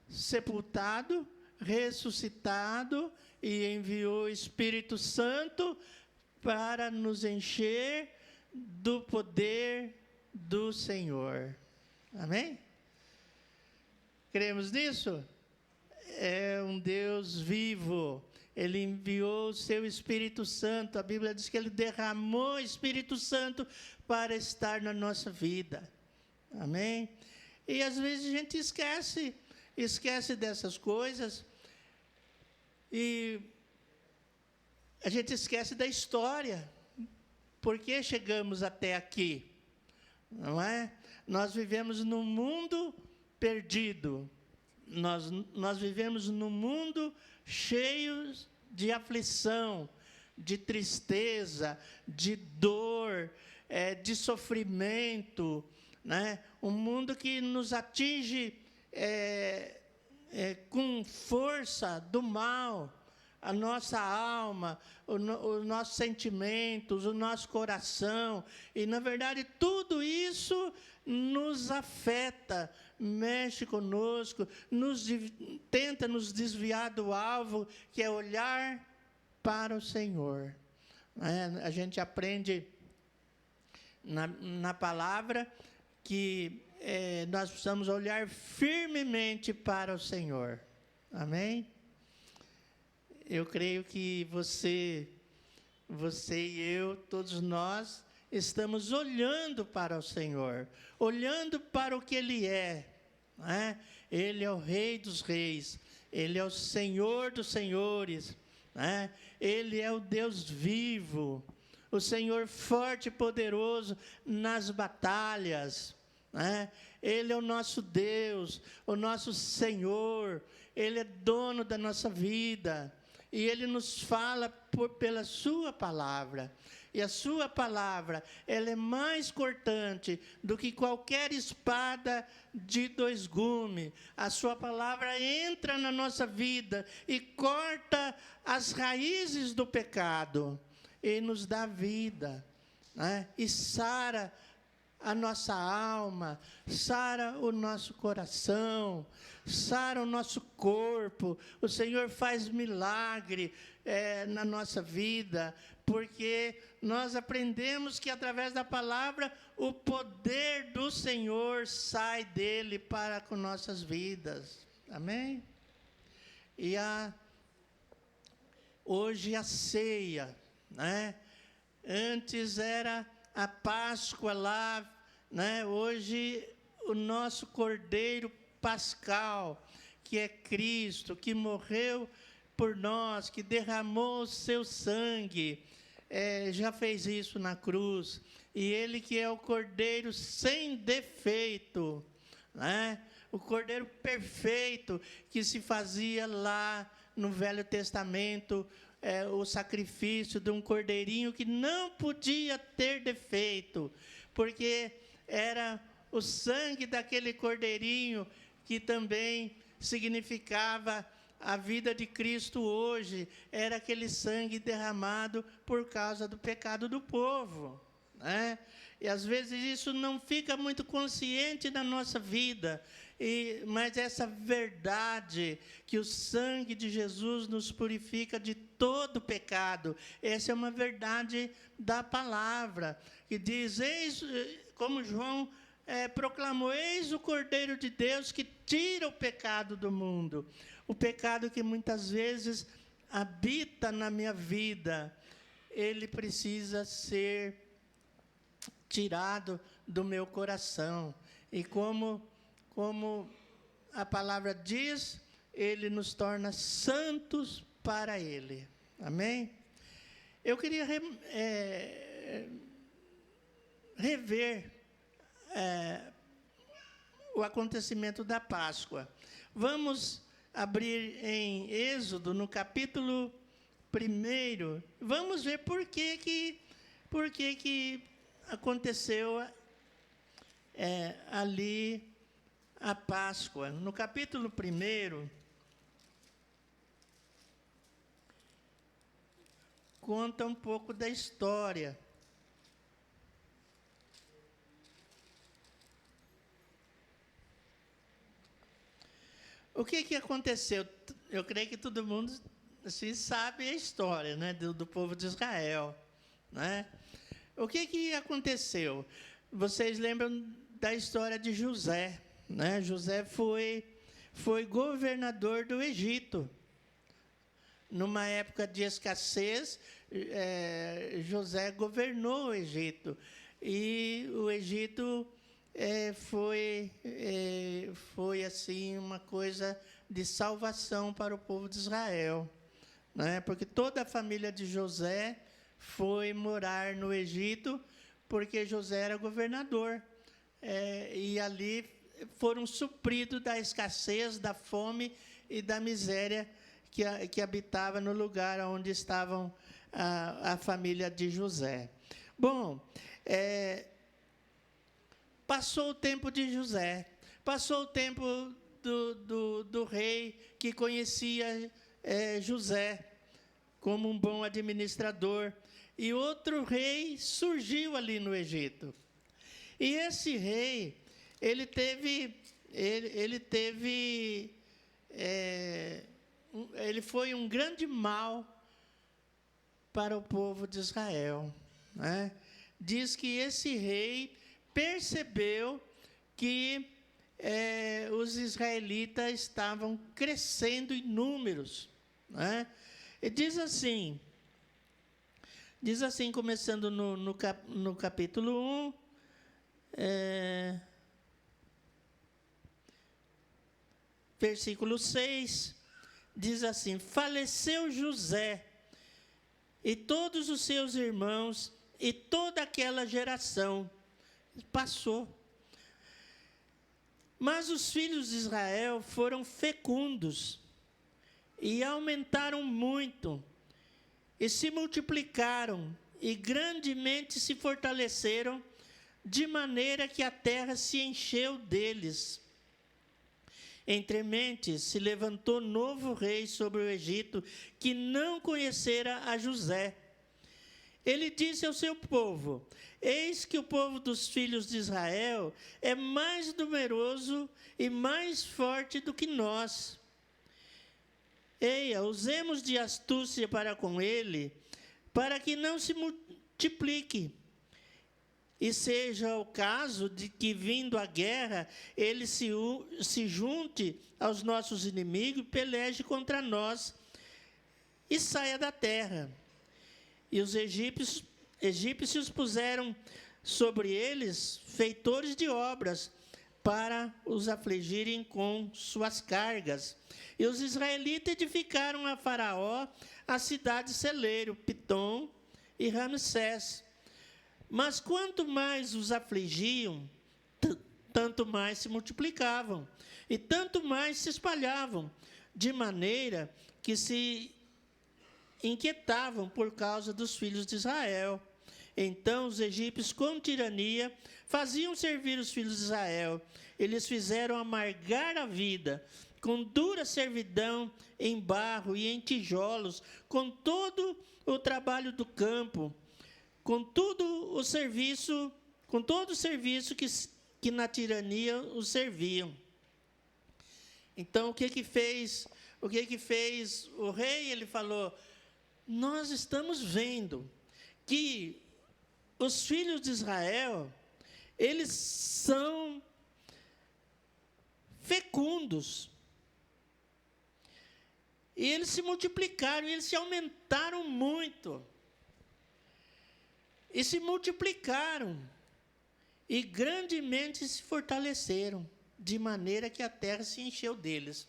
[SPEAKER 7] sepultado, ressuscitado, e enviou o Espírito Santo para nos encher do poder do Senhor. Amém? Cremos nisso? É um Deus vivo. Ele enviou o seu Espírito Santo. A Bíblia diz que Ele derramou o Espírito Santo para estar na nossa vida. Amém? E às vezes a gente esquece dessas coisas. E a gente esquece da história. Por que chegamos até aqui? Não é? Nós vivemos num mundo perdido. Nós vivemos num mundo cheio de aflição, de tristeza, de dor, de sofrimento, né? Um mundo que nos atinge com força do mal, a nossa alma, os nossos sentimentos, o nosso coração. E, na verdade, tudo isso nos afeta, mexe conosco, tenta nos desviar do alvo, que é olhar para o Senhor. A gente aprende na palavra que nós precisamos olhar firmemente para o Senhor. Amém? Eu creio que você e eu, todos nós, estamos olhando para o Senhor, olhando para o que Ele é. Ele é o Rei dos Reis, Ele é o Senhor dos Senhores, Ele é o Deus vivo, o Senhor forte e poderoso nas batalhas. Ele é o nosso Deus, o nosso Senhor, Ele é dono da nossa vida. E Ele nos fala pela sua palavra. E a sua palavra, ela é mais cortante do que qualquer espada de 2 gumes. A sua palavra entra na nossa vida e corta as raízes do pecado. E nos dá vida, e sara a nossa alma, sara o nosso coração, sara o nosso corpo. O Senhor faz milagre na nossa vida, porque nós aprendemos que através da palavra o poder do Senhor sai dele para com nossas vidas. Amém? E hoje a ceia, antes era a Páscoa lá, hoje o nosso Cordeiro Pascal, que é Cristo, que morreu por nós, que derramou o seu sangue, já fez isso na cruz. E Ele que é o Cordeiro sem defeito, o Cordeiro perfeito, que se fazia lá no Velho Testamento, o sacrifício de um cordeirinho que não podia ter defeito, porque era o sangue daquele cordeirinho que também significava a vida de Cristo hoje. Era aquele sangue derramado por causa do pecado do povo. E às vezes isso não fica muito consciente na nossa vida, mas essa verdade, que o sangue de Jesus nos purifica de todo pecado, essa é uma verdade da palavra, que diz, como João proclamou, eis o Cordeiro de Deus que tira o pecado do mundo. O pecado que muitas vezes habita na minha vida, ele precisa ser tirado do meu coração. E como a palavra diz, Ele nos torna santos para Ele. Amém? Eu queria rever o acontecimento da Páscoa. Vamos abrir em Êxodo, no capítulo 1. Vamos ver por que aconteceu ali a Páscoa. No capítulo 1, conta um pouco da história. O que aconteceu? Eu creio que todo mundo assim, sabe a história, do povo de Israel. O que aconteceu? Vocês lembram da história de José. José foi governador do Egito. Numa época de escassez, José governou o Egito. E o Egito foi assim uma coisa de salvação para o povo de Israel, porque toda a família de José foi morar no Egito, porque José era governador, e ali foram supridos da escassez, da fome e da miséria que habitava no lugar onde estavam a família de José. Bom, passou o tempo de José, passou o tempo do rei que conhecia José como um bom administrador. E outro rei surgiu ali no Egito. E esse rei, ele foi um grande mal para o povo de Israel, né? Diz que esse rei percebeu que os israelitas estavam crescendo em números, né? E diz assim, começando no capítulo 1, versículo 6, diz assim: faleceu José e todos os seus irmãos e toda aquela geração. Passou. Mas os filhos de Israel foram fecundos e aumentaram muito, e se multiplicaram, e grandemente se fortaleceram, de maneira que a terra se encheu deles. Entremente se levantou novo rei sobre o Egito, que não conhecera a José. Ele disse ao seu povo: eis que o povo dos filhos de Israel é mais numeroso e mais forte do que nós. Eia, usemos de astúcia para com ele, para que não se multiplique. E seja o caso de que, vindo a guerra, ele se junte aos nossos inimigos, peleje contra nós e saia da terra. E os egípcios puseram sobre eles feitores de obras para os afligirem com suas cargas. E os israelitas edificaram a Faraó a cidade celeiro, Pitom e Ramsés. Mas quanto mais os afligiam, tanto mais se multiplicavam, e tanto mais se espalhavam, de maneira que se inquietavam por causa dos filhos de Israel. Então os egípcios, com tirania, faziam servir os filhos de Israel. Eles fizeram amargar a vida, com dura servidão em barro e em tijolos, com todo o trabalho do campo, com todo o serviço que na tirania os serviam. Então, o que fez o rei? Ele falou: nós estamos vendo que os filhos de Israel, eles são fecundos. E eles se multiplicaram, e eles se aumentaram muito. E se multiplicaram, e grandemente se fortaleceram, de maneira que a terra se encheu deles.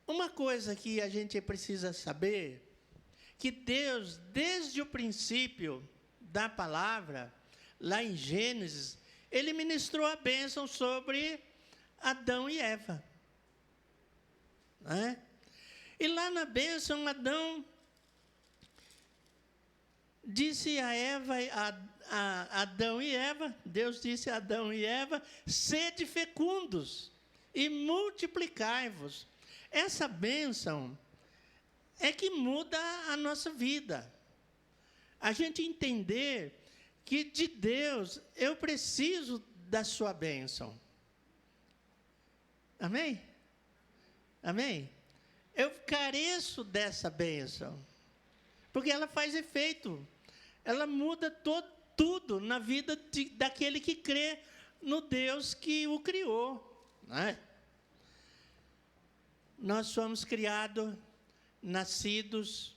[SPEAKER 7] Uma coisa que a gente precisa saber, que Deus, desde o princípio da palavra, lá em Gênesis, Ele ministrou a bênção sobre Adão e Eva. Né? E lá na bênção, Adão disse a Eva, a Adão e Eva, Deus disse a Adão e Eva: sede fecundos e multiplicai-vos. Essa bênção é que muda a nossa vida. A gente entender que de Deus eu preciso da sua bênção. Amém? Amém? Eu careço dessa bênção, porque ela faz efeito. Ela muda tudo na vida daquele que crê no Deus que o criou. Né? Nós somos criados, nascidos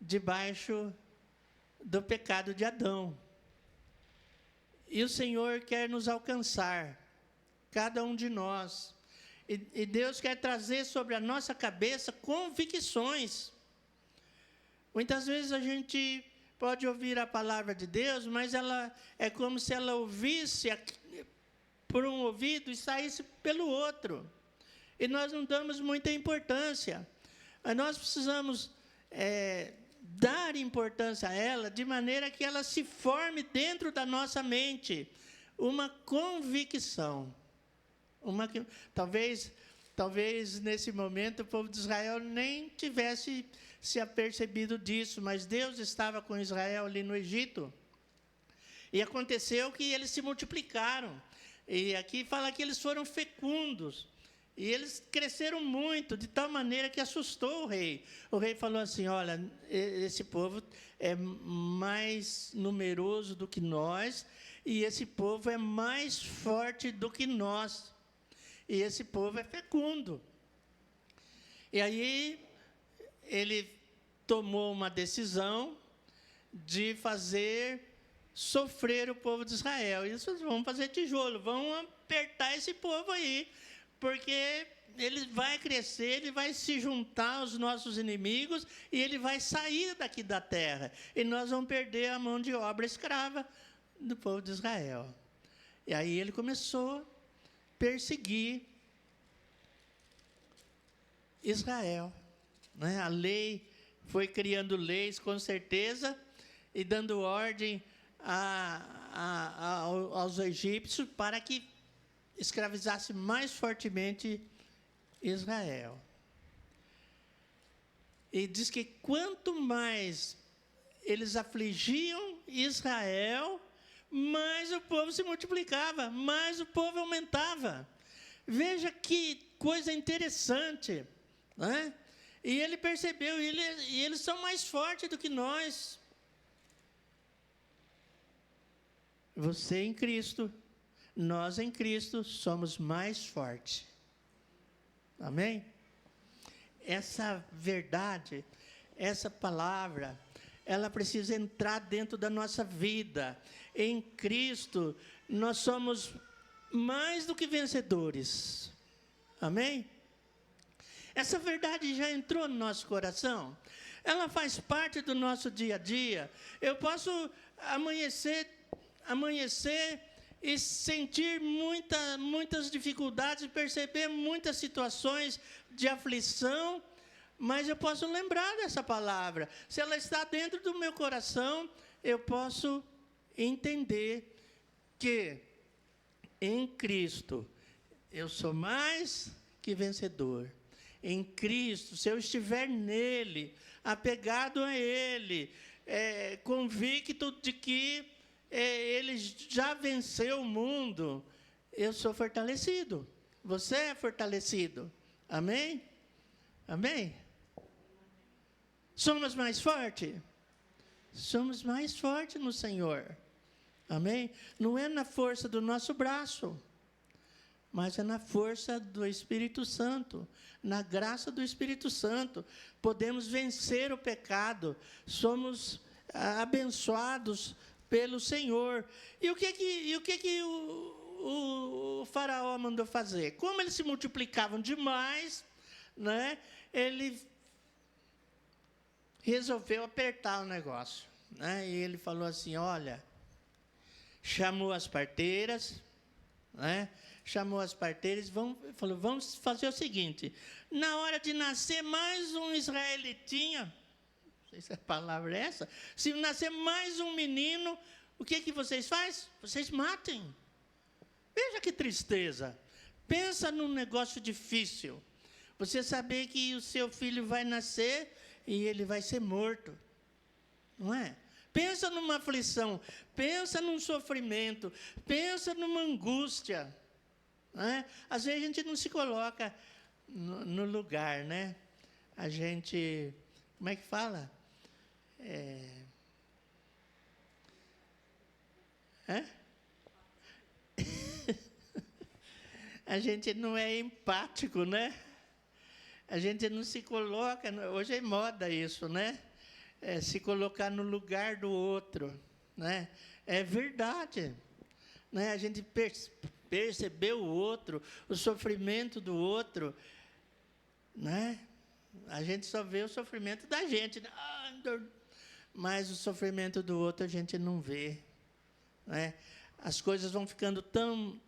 [SPEAKER 7] debaixo do pecado de Adão. E o Senhor quer nos alcançar, cada um de nós. E Deus quer trazer sobre a nossa cabeça convicções. Muitas vezes a gente pode ouvir a palavra de Deus, mas ela é como se ela ouvisse por um ouvido e saísse pelo outro. E nós não damos muita importância. Mas nós precisamos dar importância a ela, de maneira que ela se forme dentro da nossa mente uma convicção. Talvez nesse momento o povo de Israel nem tivesse se apercebido disso, mas Deus estava com Israel ali no Egito. E aconteceu que eles se multiplicaram. E aqui fala que eles foram fecundos. E eles cresceram muito, de tal maneira que assustou o rei. O rei falou assim: olha, esse povo é mais numeroso do que nós, e esse povo é mais forte do que nós. E esse povo é fecundo. E aí ele tomou uma decisão de fazer sofrer o povo de Israel. E eles vão fazer tijolo, vão apertar esse povo aí, porque ele vai crescer, ele vai se juntar aos nossos inimigos e ele vai sair daqui da terra. E nós vamos perder a mão de obra escrava do povo de Israel. E aí ele começou a perseguir Israel, né? A lei foi criando leis, com certeza, e dando ordem aos egípcios para que escravizasse mais fortemente Israel. E diz que quanto mais eles afligiam Israel, mais o povo se multiplicava, mais o povo aumentava. Veja que coisa interessante, né? E ele percebeu, e eles são mais fortes do que nós. Você em Cristo, nós em Cristo somos mais fortes. Amém? Essa verdade, essa palavra, ela precisa entrar dentro da nossa vida. Em Cristo, nós somos mais do que vencedores. Amém? Essa verdade já entrou no nosso coração. Ela faz parte do nosso dia a dia. Eu posso amanhecer e sentir muitas dificuldades, e perceber muitas situações de aflição, mas eu posso lembrar dessa palavra. Se ela está dentro do meu coração, eu posso entender que em Cristo eu sou mais que vencedor. Em Cristo, se eu estiver nele, apegado a ele, convicto de que ele já venceu o mundo, eu sou fortalecido. Você é fortalecido. Amém? Amém? Somos mais fortes? Somos mais fortes no Senhor. Amém? Não é na força do nosso braço, mas é na força do Espírito Santo, na graça do Espírito Santo. Podemos vencer o pecado, somos abençoados pelo Senhor. E o que o faraó mandou fazer? Como eles se multiplicavam demais, né, ele resolveu apertar o negócio, né? E ele falou assim: olha, chamou as parteiras, né? Chamou as parteiras, falou: vamos fazer o seguinte, na hora de nascer mais um israelitinha, não sei se a palavra é essa, se nascer mais um menino, o que vocês fazem? Vocês matem. Veja que tristeza. Pensa num negócio difícil. Você saber que o seu filho vai nascer e ele vai ser morto. Não é? Pensa numa aflição, pensa num sofrimento, pensa numa angústia. Não é? Às vezes a gente não se coloca no lugar, né? A gente, como é que fala? A gente não é empático, né? A gente não se coloca, hoje é moda isso, né? Se colocar no lugar do outro, né? É verdade, né? A gente perceber o outro, o sofrimento do outro, né? A gente só vê o sofrimento da gente, né? Mas o sofrimento do outro a gente não vê, né? As coisas vão ficando tão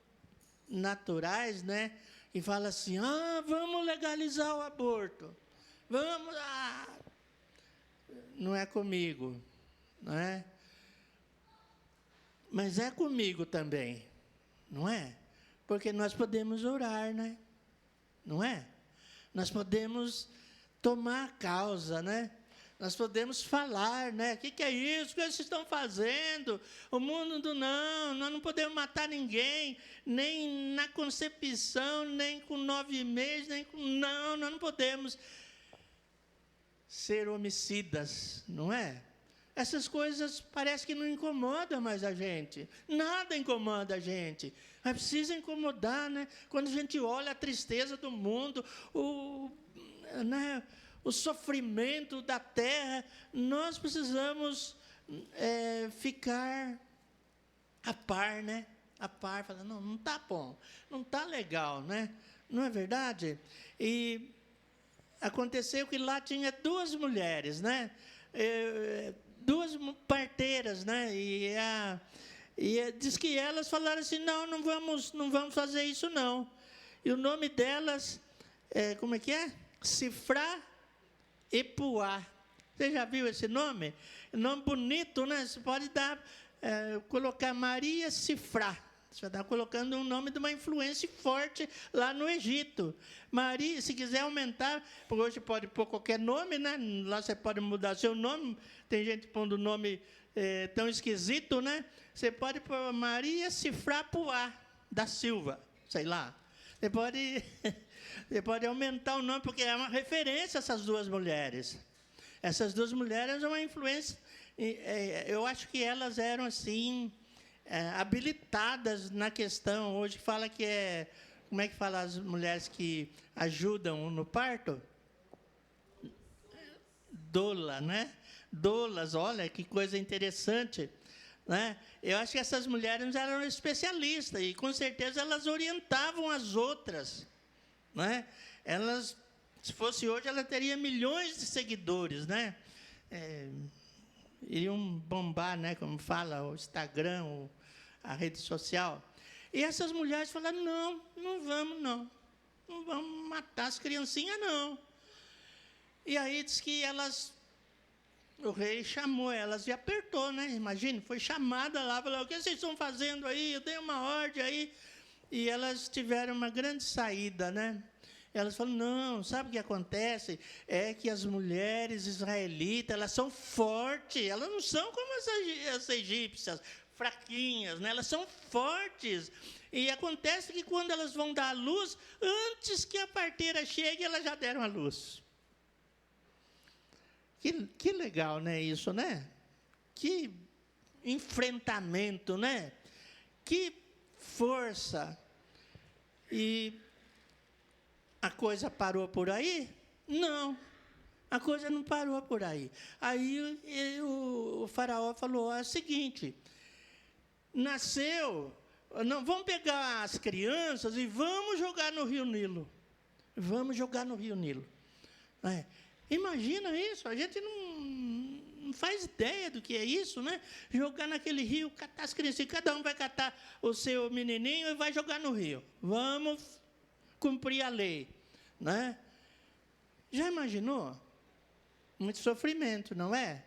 [SPEAKER 7] naturais, né? E fala assim: vamos legalizar o aborto, vamos, não é comigo, não é? Mas é comigo também, não é? Porque nós podemos orar, né? Não é? Nós podemos tomar a causa, né? Nós podemos falar, né? O que é isso? O que vocês estão fazendo? O mundo não, nós não podemos matar ninguém, nem na concepção, nem com 9 meses, nem com... Não, nós não podemos ser homicidas, não é? Essas coisas parece que não incomodam mais a gente. Nada incomoda a gente. Mas precisa incomodar, né? Quando a gente olha a tristeza do mundo, o sofrimento da terra, nós precisamos ficar a par, né? A par, falando, não está bom, não está legal, né? Não é verdade? E aconteceu que lá tinha 2 mulheres, né? 2 parteiras, né? E diz que elas falaram assim, não vamos fazer isso, não. E o nome delas, como é que é? Sifrá e Puá. Você já viu esse nome? Nome bonito, né? Você pode colocar Maria Sifrá. Você está colocando um nome de uma influência forte lá no Egito. Maria, se quiser aumentar, porque hoje pode pôr qualquer nome, né? Lá você pode mudar seu nome. Tem gente pondo nome tão esquisito, né? Você pode pôr Maria Sifrá Puá da Silva, sei lá. Você pode aumentar o nome, porque é uma referência a essas 2 mulheres. Essas 2 mulheres são uma influência. Eu acho que elas eram assim... habilitadas na questão. Hoje fala que como é que fala as mulheres que ajudam no parto? Doula, né? Doulas, olha que coisa interessante, né? Eu acho que essas mulheres eram especialistas e com certeza elas orientavam as outras, né? Elas, se fosse hoje, ela teria milhões de seguidores, né? Iriam bombar, né? Como fala o Instagram, a rede social. E essas mulheres falaram, não vamos matar as criancinhas, não. E aí diz que o rei chamou elas e apertou, né? Imagine, foi chamada lá, falou, o que vocês estão fazendo aí? Eu dei uma ordem aí. E elas tiveram uma grande saída, né? Elas falam, não, sabe o que acontece? É que as mulheres israelitas, elas são fortes, elas não são como as egípcias, fraquinhas, né? Elas são fortes. E acontece que quando elas vão dar a luz, antes que a parteira chegue, elas já deram a luz. Que legal, né, isso, né? Que enfrentamento, né? Que força. E a coisa parou por aí? Não, a coisa não parou por aí. Aí o faraó falou, é o seguinte, nasceu, vamos pegar as crianças e vamos jogar no Rio Nilo. Vamos jogar no Rio Nilo. Imagina isso, a gente não faz ideia do que é isso, né? Jogar naquele rio, catar as crianças, cada um vai catar o seu menininho e vai jogar no rio. Vamos cumprir a lei, né? Já imaginou? Muito sofrimento, não é?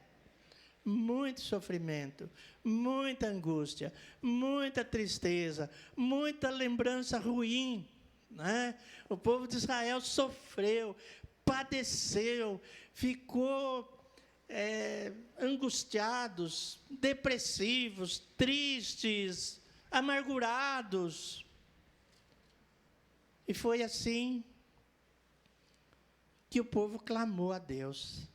[SPEAKER 7] Muito sofrimento, muita angústia, muita tristeza, muita lembrança ruim, né? O povo de Israel sofreu, padeceu, ficou angustiados, depressivos, tristes, amargurados. E foi assim que o povo clamou a Deus.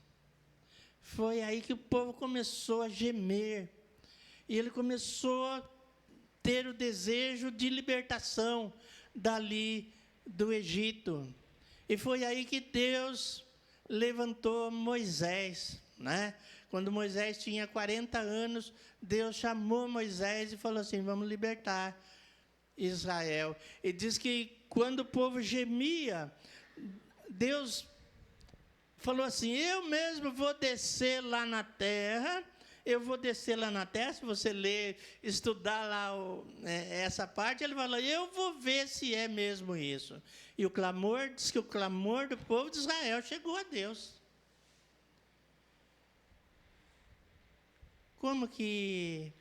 [SPEAKER 7] Foi aí que o povo começou a gemer. E ele começou a ter o desejo de libertação dali do Egito. E foi aí que Deus levantou Moisés, né? Quando Moisés tinha 40 anos, Deus chamou Moisés e falou assim, vamos libertar Israel. E diz que quando o povo gemia, Deus falou assim, eu mesmo vou descer lá na terra, se você ler, estudar lá essa parte, ele falou, eu vou ver se é mesmo isso. E o clamor, diz que o clamor do povo de Israel chegou a Deus. Como que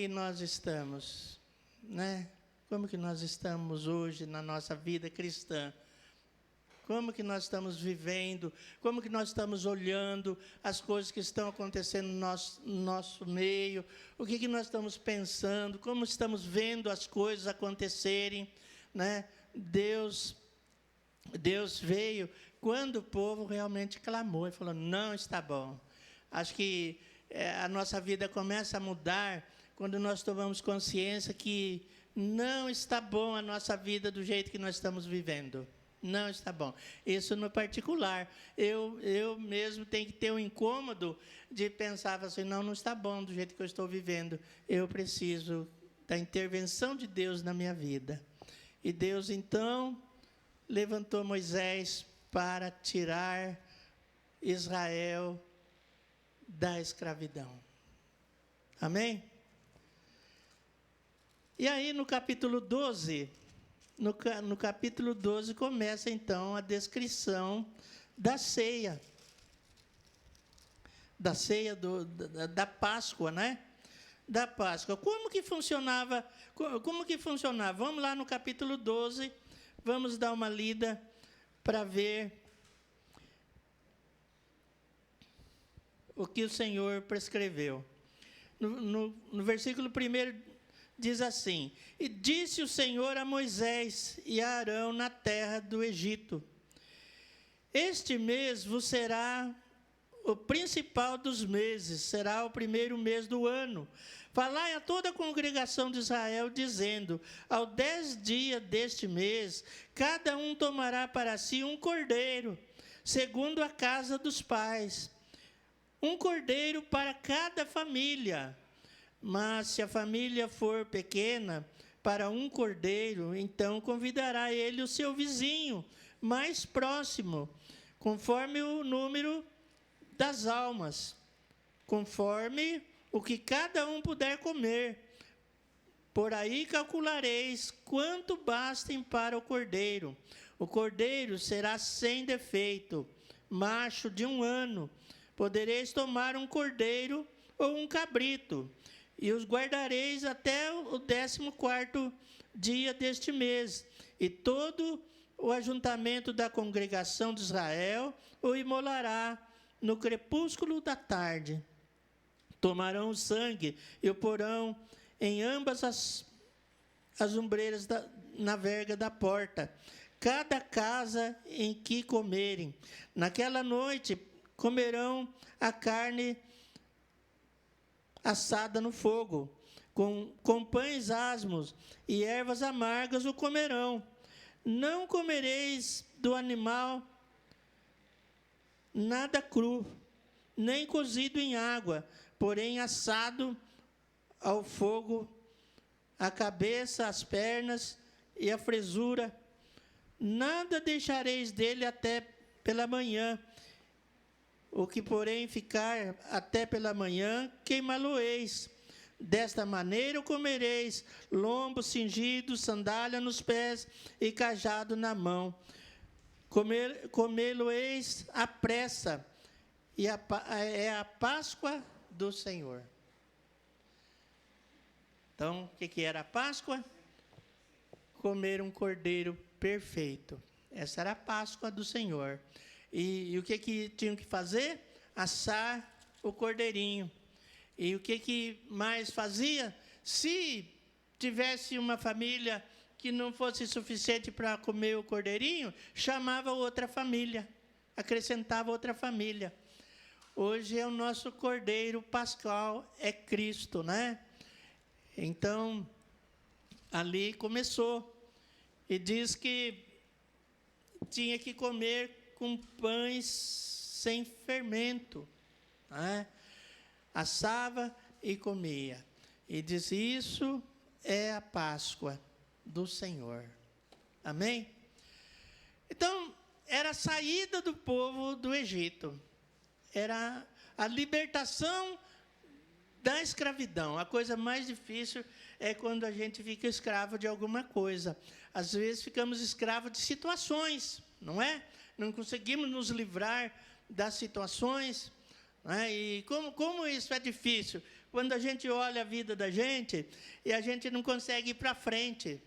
[SPEAKER 7] nós estamos, né? Como que nós estamos hoje na nossa vida cristã? Como que nós estamos vivendo? Como que nós estamos olhando as coisas que estão acontecendo no nosso meio? O que nós estamos pensando? Como estamos vendo as coisas acontecerem? Né? Deus veio quando o povo realmente clamou e falou, não está bom. Acho que a nossa vida começa a mudar quando nós tomamos consciência que não está bom a nossa vida do jeito que nós estamos vivendo. Não está bom. Isso no particular. Eu mesmo tenho que ter um incômodo de pensar assim, não está bom do jeito que eu estou vivendo. Eu preciso da intervenção de Deus na minha vida. E Deus, então, levantou Moisés para tirar Israel da escravidão. Amém? E aí, no capítulo 12... No capítulo 12 começa, então, a descrição da ceia. Da ceia da Páscoa, né? Da Páscoa. Como que funcionava? Vamos lá no capítulo 12, vamos dar uma lida para ver o que o Senhor prescreveu. No versículo 1, diz assim, e disse o Senhor a Moisés e a Arão na terra do Egito, este mês vos será o principal dos meses, será o primeiro mês do ano. Falai a toda a congregação de Israel, dizendo, ao 10 dias deste mês, cada um tomará para si um cordeiro, segundo a casa dos pais, um cordeiro para cada família. Mas se a família for pequena, para um cordeiro, então convidará ele o seu vizinho mais próximo, conforme o número das almas, conforme o que cada um puder comer. Por aí calculareis quanto bastem para o cordeiro. O cordeiro será sem defeito, macho de 1 ano. Podereis tomar um cordeiro ou um cabrito, e os guardareis até o 14º dia deste mês. E todo o ajuntamento da congregação de Israel o imolará no crepúsculo da tarde. Tomarão o sangue e o porão em ambas as ombreiras na verga da porta, cada casa em que comerem. Naquela noite comerão a carne assada no fogo, com pães asmos e ervas amargas o comerão. Não comereis do animal nada cru, nem cozido em água, porém assado ao fogo, a cabeça, as pernas e a fresura. Nada deixareis dele até pela manhã. O que, porém, ficar até pela manhã, queimá-lo-eis. Desta maneira o comereis, lombo cingido, sandália nos pés e cajado na mão. Comê-lo-eis à pressa, e é a Páscoa do Senhor. Então, o que era a Páscoa? Comer um cordeiro perfeito. Essa era a Páscoa do Senhor. E o que tinham que fazer? Assar o cordeirinho. E o que mais fazia? Se tivesse uma família que não fosse suficiente para comer o cordeirinho, chamava outra família, acrescentava outra família. Hoje é o nosso cordeiro pascal, é Cristo, né? Então, ali começou. E diz que tinha que comer com pães sem fermento, né? Assava e comia. E diz, isso é a Páscoa do Senhor. Amém? Então, era a saída do povo do Egito. Era a libertação da escravidão. A coisa mais difícil é quando a gente fica escravo de alguma coisa. Às vezes ficamos escravos de situações, não é? Não conseguimos nos livrar das situações, né? E como isso é difícil? Quando a gente olha a vida da gente e a gente não consegue ir para frente.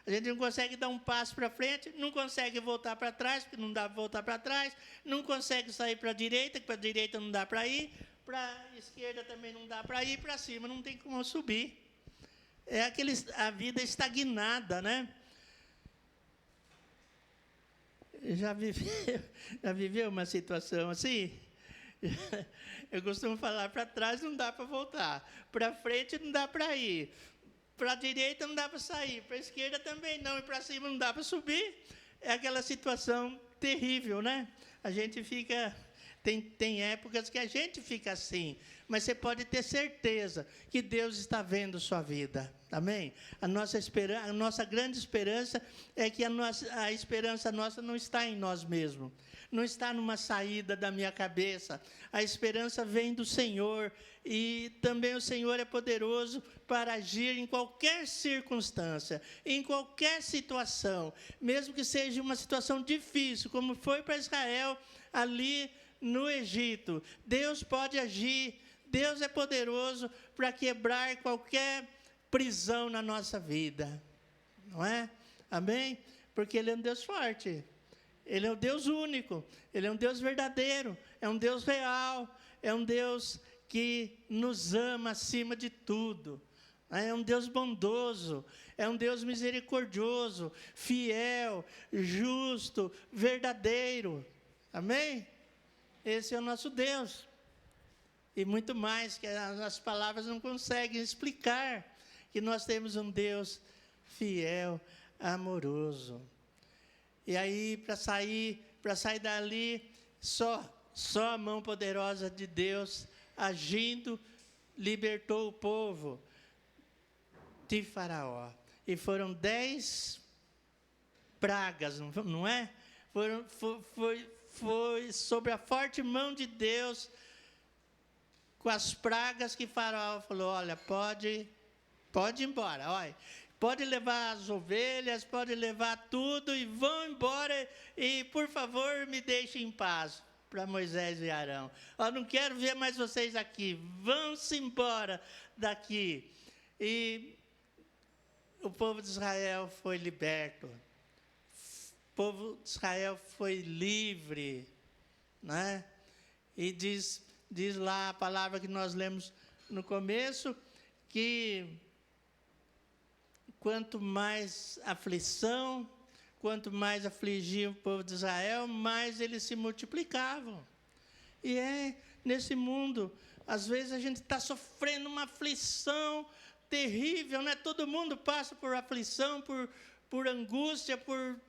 [SPEAKER 7] A gente não consegue dar um passo para frente, não consegue voltar para trás, porque não dá para voltar para trás, não consegue sair para a direita, que para a direita não dá para ir, para a esquerda também não dá para ir, para cima não tem como subir. É a vida estagnada, né? Já viveu uma situação assim? Eu costumo falar, para trás não dá para voltar, para frente não dá para ir, para a direita não dá para sair, para a esquerda também não, e para cima não dá para subir. É aquela situação terrível, né? A gente fica... Tem épocas que a gente fica assim, mas você pode ter certeza que Deus está vendo sua vida. Amém? A nossa grande esperança é que a esperança nossa não está em nós mesmos, não está numa saída da minha cabeça. A esperança vem do Senhor, e também o Senhor é poderoso para agir em qualquer circunstância, em qualquer situação, mesmo que seja uma situação difícil, como foi para Israel ali no Egito. Deus pode agir, Deus é poderoso para quebrar qualquer prisão na nossa vida, não é? Amém? Porque Ele é um Deus forte, Ele é um Deus único, Ele é um Deus verdadeiro, é um Deus real, é um Deus que nos ama acima de tudo, é um Deus bondoso, é um Deus misericordioso, fiel, justo, verdadeiro. Amém? Esse é o nosso Deus. E muito mais, que as palavras não conseguem explicar, que nós temos um Deus fiel, amoroso. E aí, para sair dali, só a mão poderosa de Deus agindo, libertou o povo de Faraó. E foram 10 pragas, não é? Foi sobre a forte mão de Deus, com as pragas, que Faraó falou: olha, pode ir embora, olha, pode levar as ovelhas, pode levar tudo, e vão embora, e por favor me deixem em paz. Para Moisés e Arão: eu não quero ver mais vocês aqui, vão-se embora daqui. E o povo de Israel foi liberto. O povo de Israel foi livre, né? E diz lá a palavra que nós lemos no começo, que quanto mais aflição, quanto mais afligia o povo de Israel, mais eles se multiplicavam. E nesse mundo, às vezes a gente está sofrendo uma aflição terrível, né? Todo mundo passa por aflição, por angústia, por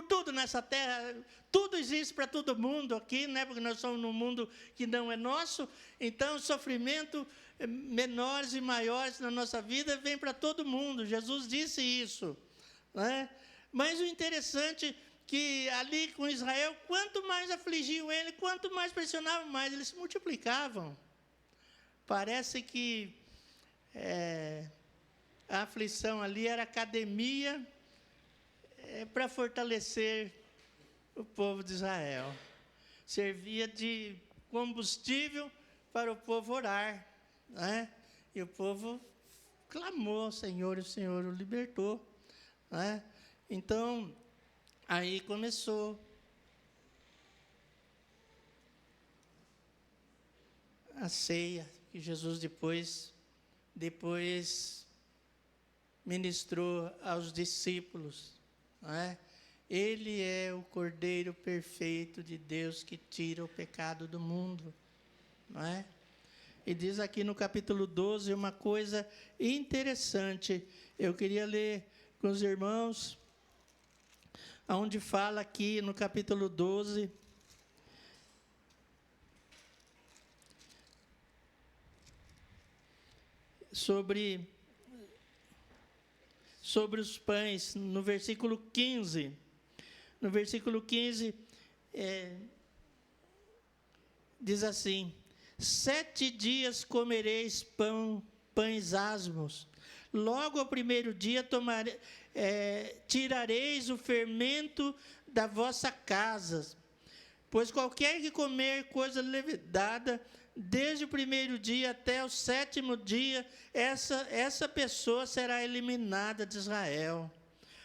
[SPEAKER 7] tudo nessa terra. Tudo existe para todo mundo aqui, né? Porque nós somos num mundo que não é nosso. Então, sofrimento menores e maiores na nossa vida vem para todo mundo. Jesus disse isso, né? Mas o interessante é que ali com Israel, quanto mais afligiam ele, quanto mais pressionavam, mais eles se multiplicavam. Parece que a aflição ali era academia para fortalecer o povo de Israel. Servia de combustível para o povo orar, né? E o povo clamou ao Senhor, e o Senhor o libertou, né? Então, aí começou a ceia, que Jesus depois ministrou aos discípulos, não é? Ele é o Cordeiro perfeito de Deus que tira o pecado do mundo, não é? E diz aqui no capítulo 12 uma coisa interessante. Eu queria ler com os irmãos, onde fala aqui no capítulo 12, sobre os pães, no versículo 15. No versículo 15, diz assim: 7 dias comereis pães asmos, logo ao primeiro dia tirareis o fermento da vossa casa, pois qualquer que comer coisa levedada, desde o primeiro dia até o 7º dia, essa pessoa será eliminada de Israel.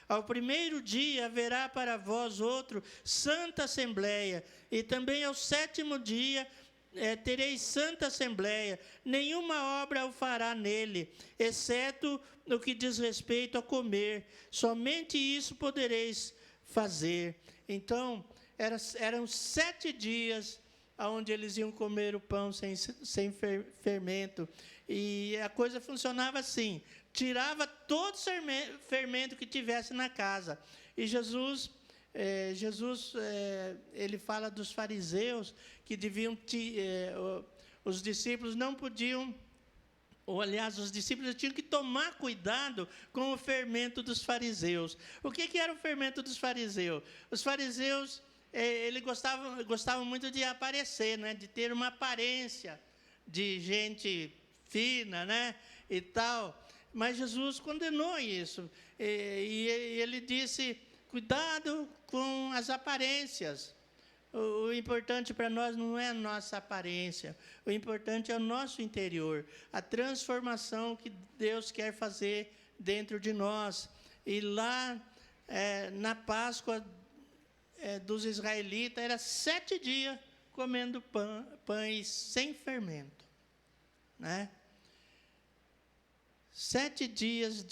[SPEAKER 7] Ao primeiro dia haverá para vós outro santa assembleia, e também ao sétimo dia tereis santa assembleia. Nenhuma obra o fará nele, exceto no que diz respeito a comer. Somente isso podereis fazer. Então, eram 7 dias onde eles iam comer o pão sem fermento. E a coisa funcionava assim: tirava todo fermento que tivesse na casa. E Jesus ele fala dos fariseus que deviam, os discípulos não podiam, ou aliás, os discípulos tinham que tomar cuidado com o fermento dos fariseus. O que era o fermento dos fariseus? Os fariseus, eles gostavam muito de aparecer, né? De ter uma aparência de gente fina, né? E tal. Mas Jesus condenou isso. E ele disse: cuidado com as aparências. O importante para nós não é a nossa aparência. O importante é o nosso interior. A transformação que Deus quer fazer dentro de nós. E lá, na Páscoa dos israelitas, era 7 dias comendo pães sem fermento. Né? 7 dias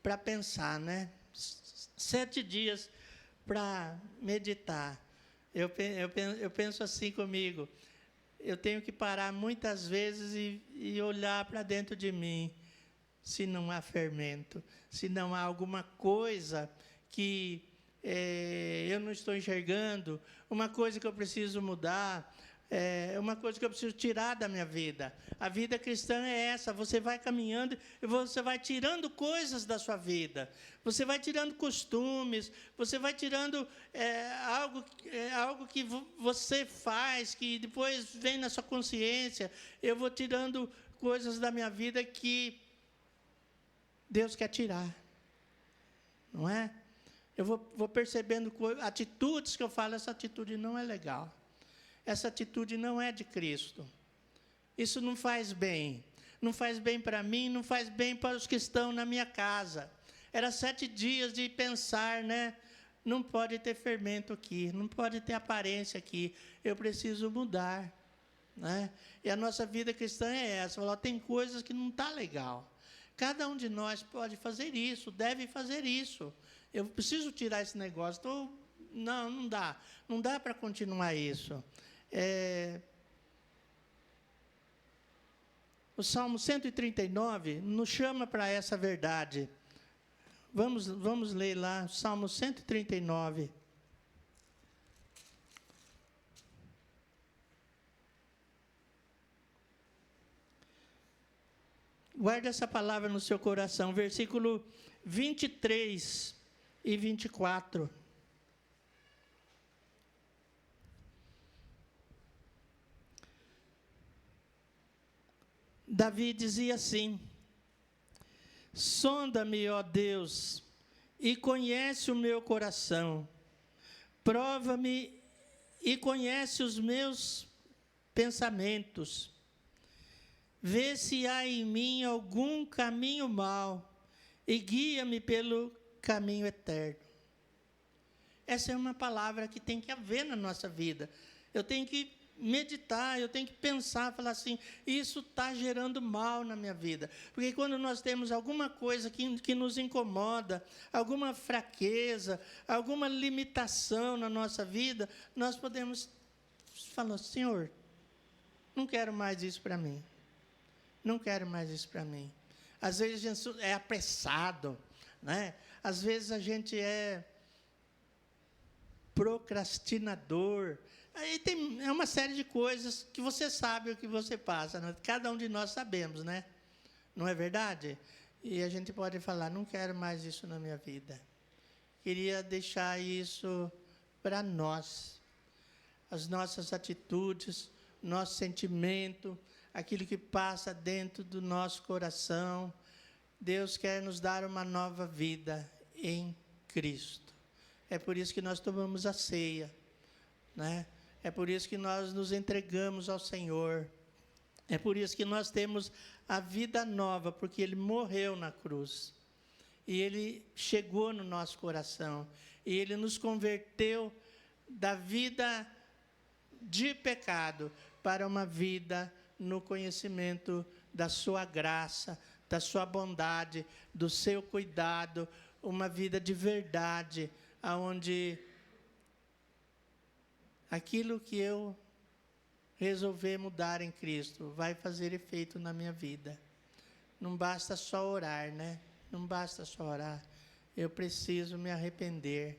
[SPEAKER 7] para pensar, né? 7 dias para meditar. Eu penso assim comigo: eu tenho que parar muitas vezes e olhar para dentro de mim, se não há fermento, se não há alguma coisa que eu não estou enxergando, uma coisa que eu preciso mudar, uma coisa que eu preciso tirar da minha vida. A vida cristã é essa: você vai caminhando e você vai tirando coisas da sua vida, você vai tirando costumes, você vai tirando algo que você faz, que depois vem na sua consciência. Eu vou tirando coisas da minha vida que Deus quer tirar, não é? Eu vou percebendo atitudes que eu falo: essa atitude não é legal. Essa atitude não é de Cristo. Isso não faz bem. Não faz bem para mim, não faz bem para os que estão na minha casa. Era 7 dias de pensar, né? Não pode ter fermento aqui, não pode ter aparência aqui. Eu preciso mudar, né? E a nossa vida cristã é essa. Falar, tem coisas que não está legal. Cada um de nós pode fazer isso, deve fazer isso. Eu preciso tirar esse negócio. Não dá. Não dá para continuar isso. O Salmo 139 nos chama para essa verdade. Vamos ler lá, Salmo 139. Guarde essa palavra no seu coração, versículo 23 e 24. Davi dizia assim: sonda-me, ó Deus, e conhece o meu coração. Prova-me e conhece os meus pensamentos. Vê se há em mim algum caminho mau e guia-me pelo caminho eterno. Essa é uma palavra que tem que haver na nossa vida. Eu tenho que meditar, eu tenho que pensar, falar assim: isso está gerando mal na minha vida. Porque quando nós temos alguma coisa que nos incomoda, alguma fraqueza, alguma limitação na nossa vida, nós podemos falar: Senhor, não quero mais isso para mim. Não quero mais isso para mim. Às vezes a gente é apressado, né? Às vezes a gente é procrastinador. Aí é uma série de coisas que você sabe o que você passa, né? Cada um de nós sabemos, né? Não é verdade? E a gente pode falar: não quero mais isso na minha vida. Queria deixar isso para nós. As nossas atitudes, nosso sentimento, aquilo que passa dentro do nosso coração. Deus quer nos dar uma nova vida em Cristo. É por isso que nós tomamos a ceia, né? É por isso que nós nos entregamos ao Senhor. É por isso que nós temos a vida nova, porque Ele morreu na cruz. E Ele chegou no nosso coração. E Ele nos converteu da vida de pecado para uma vida no conhecimento da sua graça, da sua bondade, do seu cuidado, uma vida de verdade, aonde aquilo que eu resolver mudar em Cristo vai fazer efeito na minha vida. Não basta só orar, né? Não basta só orar. Eu preciso me arrepender.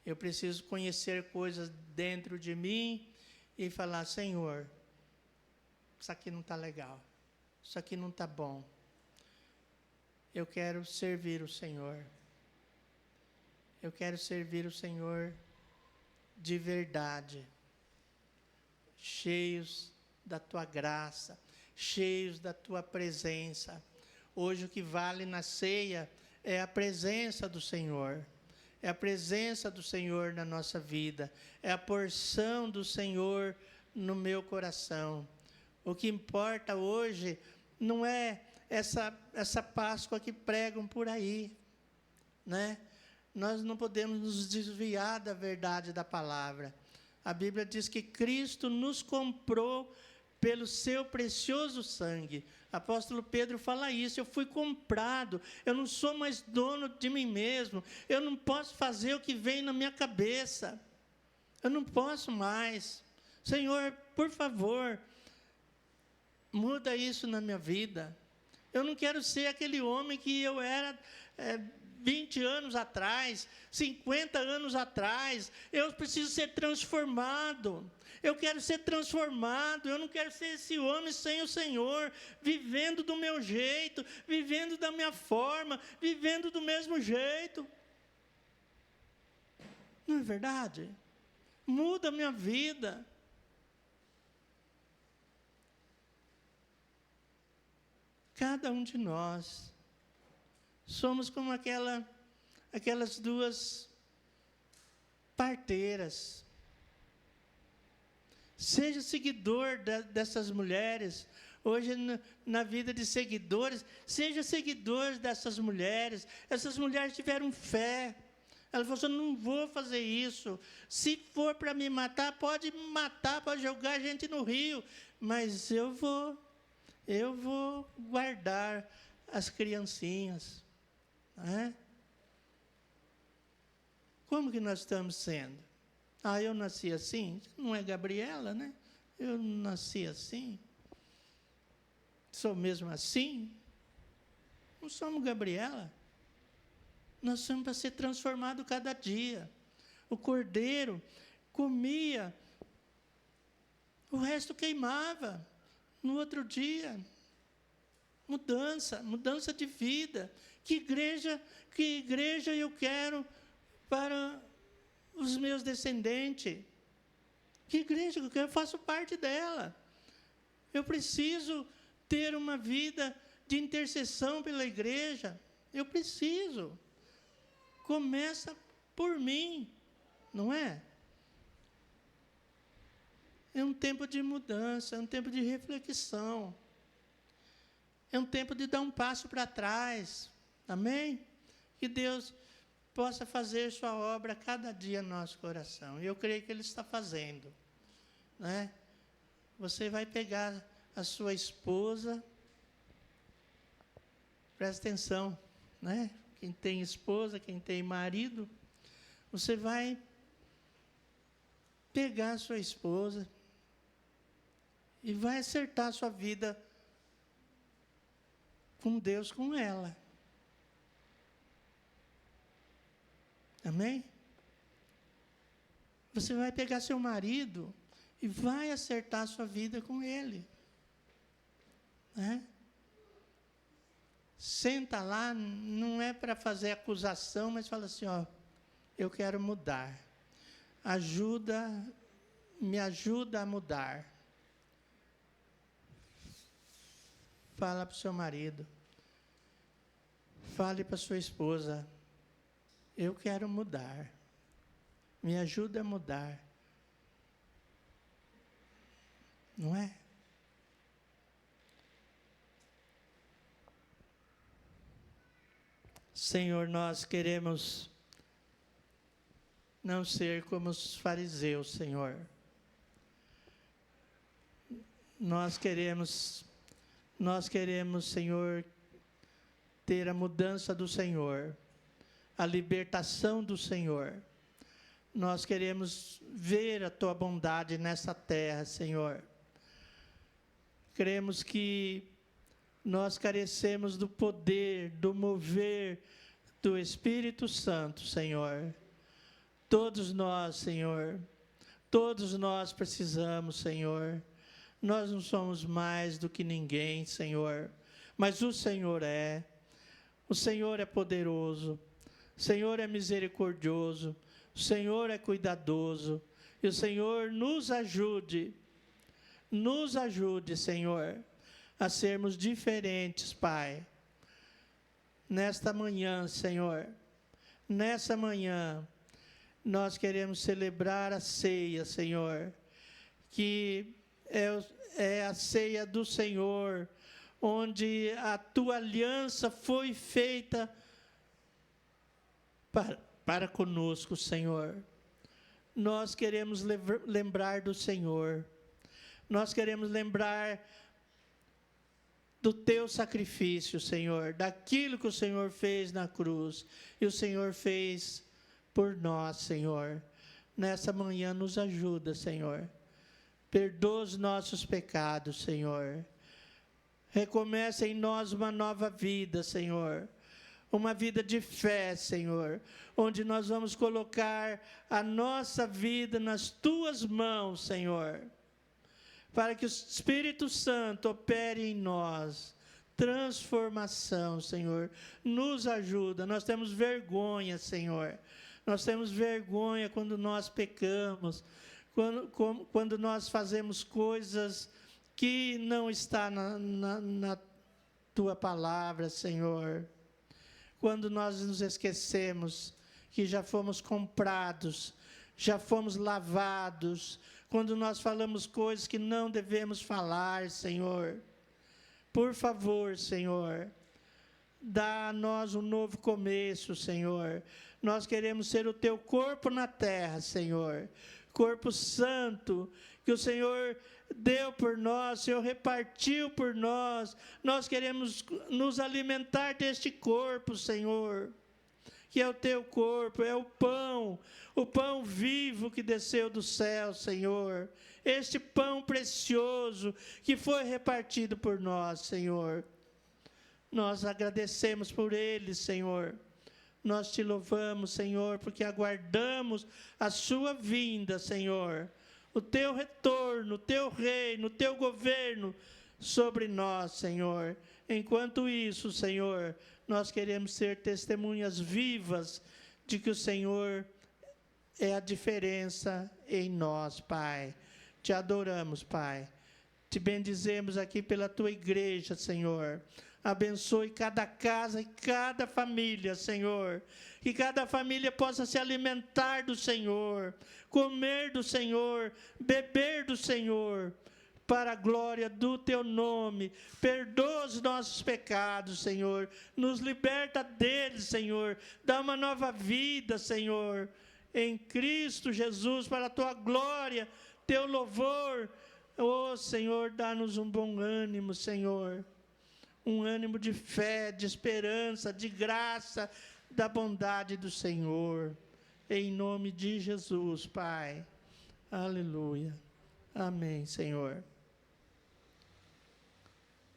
[SPEAKER 7] Eu preciso conhecer coisas dentro de mim e falar: Senhor, isso aqui não está legal. Isso aqui não está bom. Eu quero servir o Senhor. Eu quero servir o Senhor de verdade. Cheios da Tua graça, cheios da Tua presença. Hoje o que vale na ceia é a presença do Senhor. É a presença do Senhor na nossa vida. É a porção do Senhor no meu coração. O que importa hoje não é essa Páscoa que pregam por aí, né? Nós não podemos nos desviar da verdade da palavra. A Bíblia diz que Cristo nos comprou pelo seu precioso sangue. Apóstolo Pedro fala isso: eu fui comprado, eu não sou mais dono de mim mesmo, eu não posso fazer o que vem na minha cabeça, eu não posso mais. Senhor, por favor, muda isso na minha vida. Eu não quero ser aquele homem que eu era 20 anos atrás, 50 anos atrás. Eu preciso ser transformado. Eu quero ser transformado. Eu não quero ser esse homem sem o Senhor, vivendo do meu jeito, vivendo da minha forma, vivendo do mesmo jeito. Não é verdade? Muda a minha vida. Cada um de nós somos como aquelas duas parteiras. Seja seguidor dessas mulheres. Hoje, na vida de seguidores, seja seguidor dessas mulheres. Essas mulheres tiveram fé. Ela falou assim: não vou fazer isso. Se for para me matar, pode jogar a gente no rio. Mas eu vou guardar as criancinhas. Não é? Como que nós estamos sendo? Eu nasci assim? Não é Gabriela, né? Eu nasci assim? Sou mesmo assim? Não somos Gabriela. Nós somos para ser transformado cada dia. O cordeiro comia, o resto queimava. No outro dia, mudança de vida. Que igreja eu quero para os meus descendentes? Que igreja que eu quero? Eu faço parte dela. Eu preciso ter uma vida de intercessão pela igreja. Eu preciso. Começa por mim, não é? É um tempo de mudança, é um tempo de reflexão. É um tempo de dar um passo para trás. Amém? Que Deus possa fazer sua obra cada dia no nosso coração. E eu creio que Ele está fazendo. Né? Você vai pegar a sua esposa. Presta atenção, né? Quem tem esposa, quem tem marido, você vai pegar a sua esposa e vai acertar a sua vida com Deus, com ela. Amém? Você vai pegar seu marido e vai acertar a sua vida com ele. Né? Senta lá, não é para fazer acusação, mas fala assim: eu quero mudar. Me ajuda a mudar. Fala para o seu marido. Fale para sua esposa: eu quero mudar. Me ajuda a mudar. Não é? Senhor, nós queremos não ser como os fariseus, Senhor. Nós queremos, Senhor, ter a mudança do Senhor, a libertação do Senhor. Nós queremos ver a Tua bondade nessa terra, Senhor. Cremos que nós carecemos do poder, do mover do Espírito Santo, Senhor. Todos nós, Senhor, todos nós precisamos, Senhor. Nós não somos mais do que ninguém, Senhor, mas o Senhor é. O Senhor é poderoso, o Senhor é misericordioso, o Senhor é cuidadoso, e o Senhor nos ajude, Senhor, a sermos diferentes, Pai. Nesta manhã, Senhor, nessa manhã, nós queremos celebrar a ceia, Senhor, que é a ceia do Senhor, onde a Tua aliança foi feita para conosco, Senhor. Nós queremos lembrar do Senhor, nós queremos lembrar do Teu sacrifício, Senhor, daquilo que o Senhor fez na cruz, e o Senhor fez por nós, Senhor. Nessa manhã nos ajuda, Senhor. Perdoa os nossos pecados, Senhor. Recomeça em nós uma nova vida, Senhor. Uma vida de fé, Senhor, onde nós vamos colocar a nossa vida nas Tuas mãos, Senhor, para que o Espírito Santo opere em nós. Transformação, Senhor. Nos ajuda. Nós temos vergonha, Senhor. Nós temos vergonha quando nós pecamos, quando nós fazemos coisas que não está na Tua palavra, Senhor. Quando nós nos esquecemos que já fomos comprados, já fomos lavados, quando nós falamos coisas que não devemos falar, Senhor. Por favor, Senhor, dá a nós um novo começo, Senhor. Nós queremos ser o Teu corpo na terra, Senhor. Corpo santo, que o Senhor deu por nós, o Senhor repartiu por nós. Nós queremos nos alimentar deste corpo, Senhor, que é o Teu corpo, é o pão vivo que desceu do céu, Senhor. Este pão precioso que foi repartido por nós, Senhor. Nós agradecemos por ele, Senhor. Nós Te louvamos, Senhor, porque aguardamos a Sua vinda, Senhor. O Teu retorno, o Teu reino, o Teu governo sobre nós, Senhor. Enquanto isso, Senhor, nós queremos ser testemunhas vivas de que o Senhor é a diferença em nós, Pai. Te adoramos, Pai. Te bendizemos aqui pela Tua igreja, Senhor. Abençoe cada casa e cada família, Senhor. Que cada família possa se alimentar do Senhor, comer do Senhor, beber do Senhor, para a glória do Teu nome. Perdoa os nossos pecados, Senhor. Nos liberta deles, Senhor. Dá uma nova vida, Senhor, em Cristo Jesus, para a Tua glória, Teu louvor. Oh, Senhor, dá-nos um bom ânimo, Senhor. Um ânimo de fé, de esperança, de graça, da bondade do Senhor. Em nome de Jesus, Pai. Aleluia. Amém, Senhor.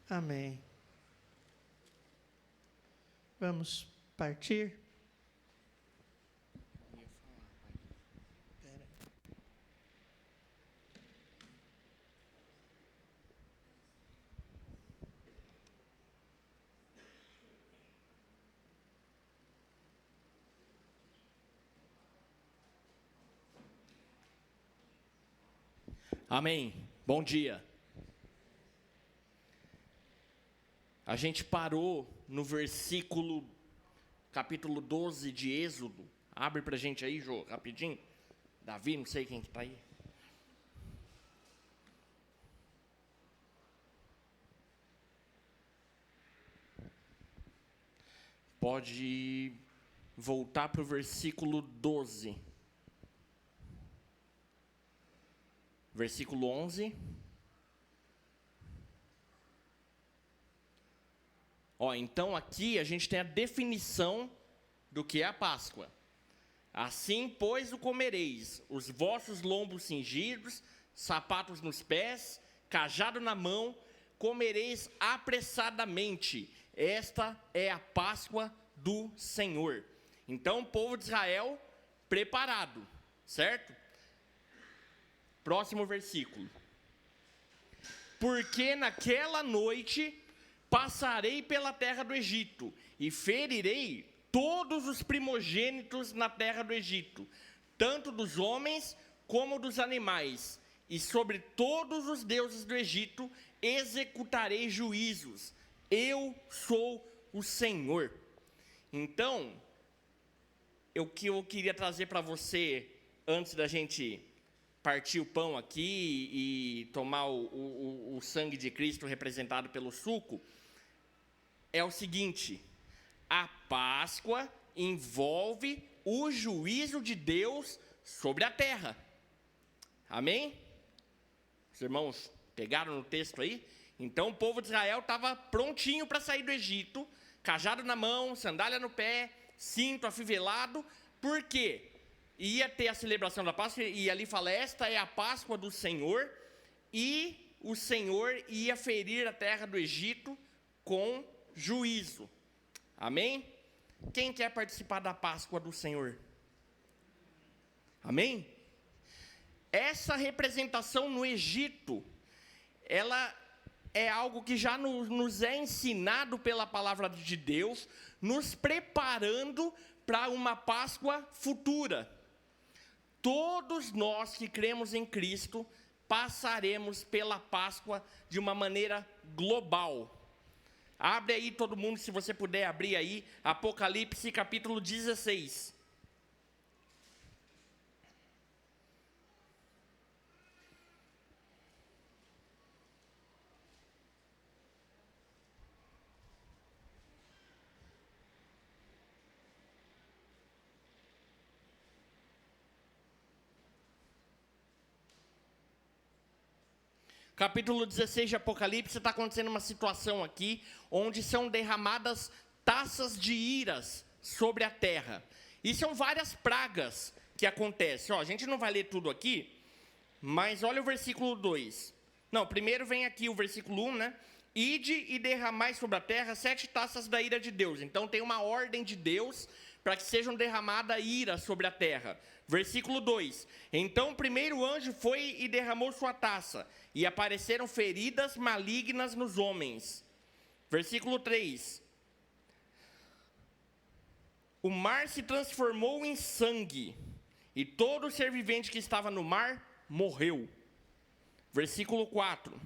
[SPEAKER 7] Amém. Vamos partir?
[SPEAKER 4] Amém. Bom dia. A gente parou no versículo, capítulo 12 de Êxodo. Abre para a gente aí, Jô, rapidinho. Davi, não sei quem que está aí. pode voltar para o versículo 12. Versículo 11. Então aqui a gente tem a definição do que é a Páscoa. Assim, pois, o comereis, os vossos lombos cingidos, sapatos nos pés, cajado na mão, comereis apressadamente. Esta é a Páscoa do Senhor. Então, o povo de Israel preparado, certo? Próximo versículo. Porque naquela noite passarei pela terra do Egito e ferirei todos os primogênitos na terra do Egito, tanto dos homens como dos animais, e sobre todos os deuses do Egito executarei juízos. Eu sou o Senhor. Então, o que eu queria trazer para você, antes da gente partir o pão aqui e tomar o sangue de Cristo representado pelo suco, é o seguinte: a Páscoa envolve o juízo de Deus sobre a terra. Amém? Os irmãos pegaram no texto aí? Então o povo de Israel estava prontinho para sair do Egito, cajado na mão, sandália no pé, cinto afivelado. Por quê? Ia ter a celebração da Páscoa, e ali fala: esta é a Páscoa do Senhor, e o Senhor ia ferir a terra do Egito com juízo. Amém? Quem quer participar da Páscoa do Senhor? Amém? Essa representação no Egito, ela é algo que já nos é ensinado pela palavra de Deus, nos preparando para uma Páscoa futura. Todos nós que cremos em Cristo passaremos pela Páscoa de uma maneira global. Abre aí todo mundo, se você puder abrir aí, Apocalipse capítulo 16. Capítulo 16 de Apocalipse, está acontecendo uma situação aqui, onde são derramadas taças de iras sobre a terra. E são várias pragas que acontecem. A gente não vai ler tudo aqui, mas olha o versículo 2. Não, primeiro vem aqui o versículo 1, né? Ide e derramai sobre a terra 7 taças da ira de Deus. Então tem uma ordem de Deus para que sejam derramada ira sobre a terra. Versículo 2. Então o primeiro anjo foi e derramou sua taça, e apareceram feridas malignas nos homens. Versículo 3. O mar se transformou em sangue, e todo ser vivente que estava no mar morreu. Versículo 4.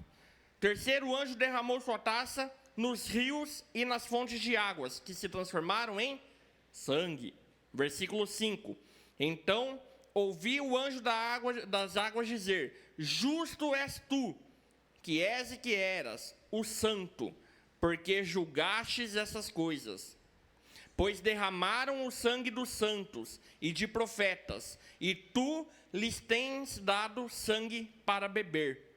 [SPEAKER 4] Terceiro anjo derramou sua taça nos rios e nas fontes de águas, que se transformaram em sangue. Versículo 5. Então ouvi o anjo das águas dizer: justo és tu, que és e que eras, o santo, porque julgastes essas coisas. Pois derramaram o sangue dos santos e de profetas, e tu lhes tens dado sangue para beber.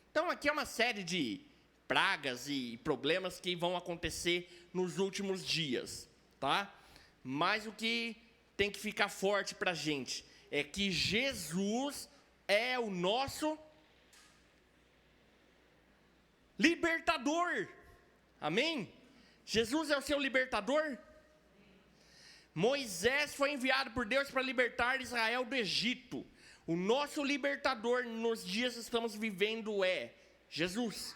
[SPEAKER 4] Então aqui é uma série de pragas e problemas que vão acontecer nos últimos dias, tá? Mas o que tem que ficar forte para a gente é que Jesus é o nosso libertador. Amém? Jesus é o seu libertador. Moisés foi enviado por Deus para libertar Israel do Egito. O nosso libertador nos dias que estamos vivendo é Jesus.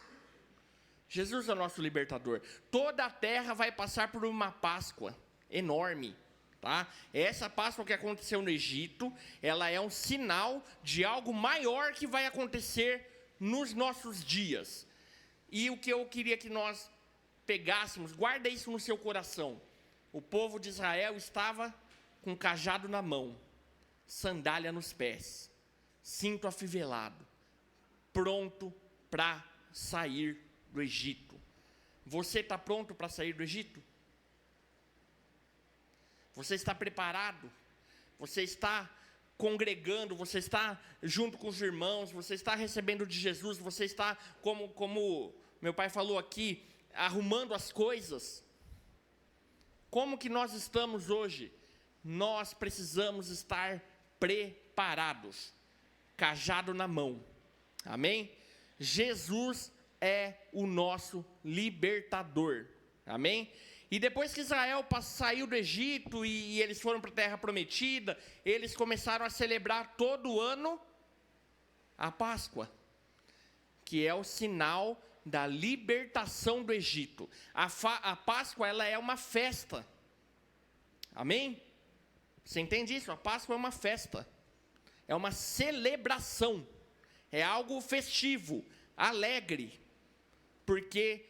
[SPEAKER 4] Jesus é o nosso libertador. Toda a terra vai passar por uma Páscoa enorme. Tá? Essa Páscoa que aconteceu no Egito, ela é um sinal de algo maior que vai acontecer nos nossos dias. E o que eu queria que nós pegássemos, guarda isso no seu coração. O povo de Israel estava com cajado na mão, sandália nos pés, cinto afivelado, pronto para sair do Egito. Você está pronto para sair do Egito? Você está preparado? Você está congregando? Você está junto com os irmãos? Você está recebendo de Jesus? Você está, como meu pai falou aqui, arrumando as coisas? Como que nós estamos hoje? Nós precisamos estar preparados, cajado na mão, amém? Jesus é o nosso libertador, amém? E depois que Israel saiu do Egito e eles foram para a terra prometida, eles começaram a celebrar todo ano a Páscoa, que é o sinal da libertação do Egito. A Páscoa, ela é uma festa, amém? Você entende isso? A Páscoa é uma festa, é uma celebração, é algo festivo, alegre, porque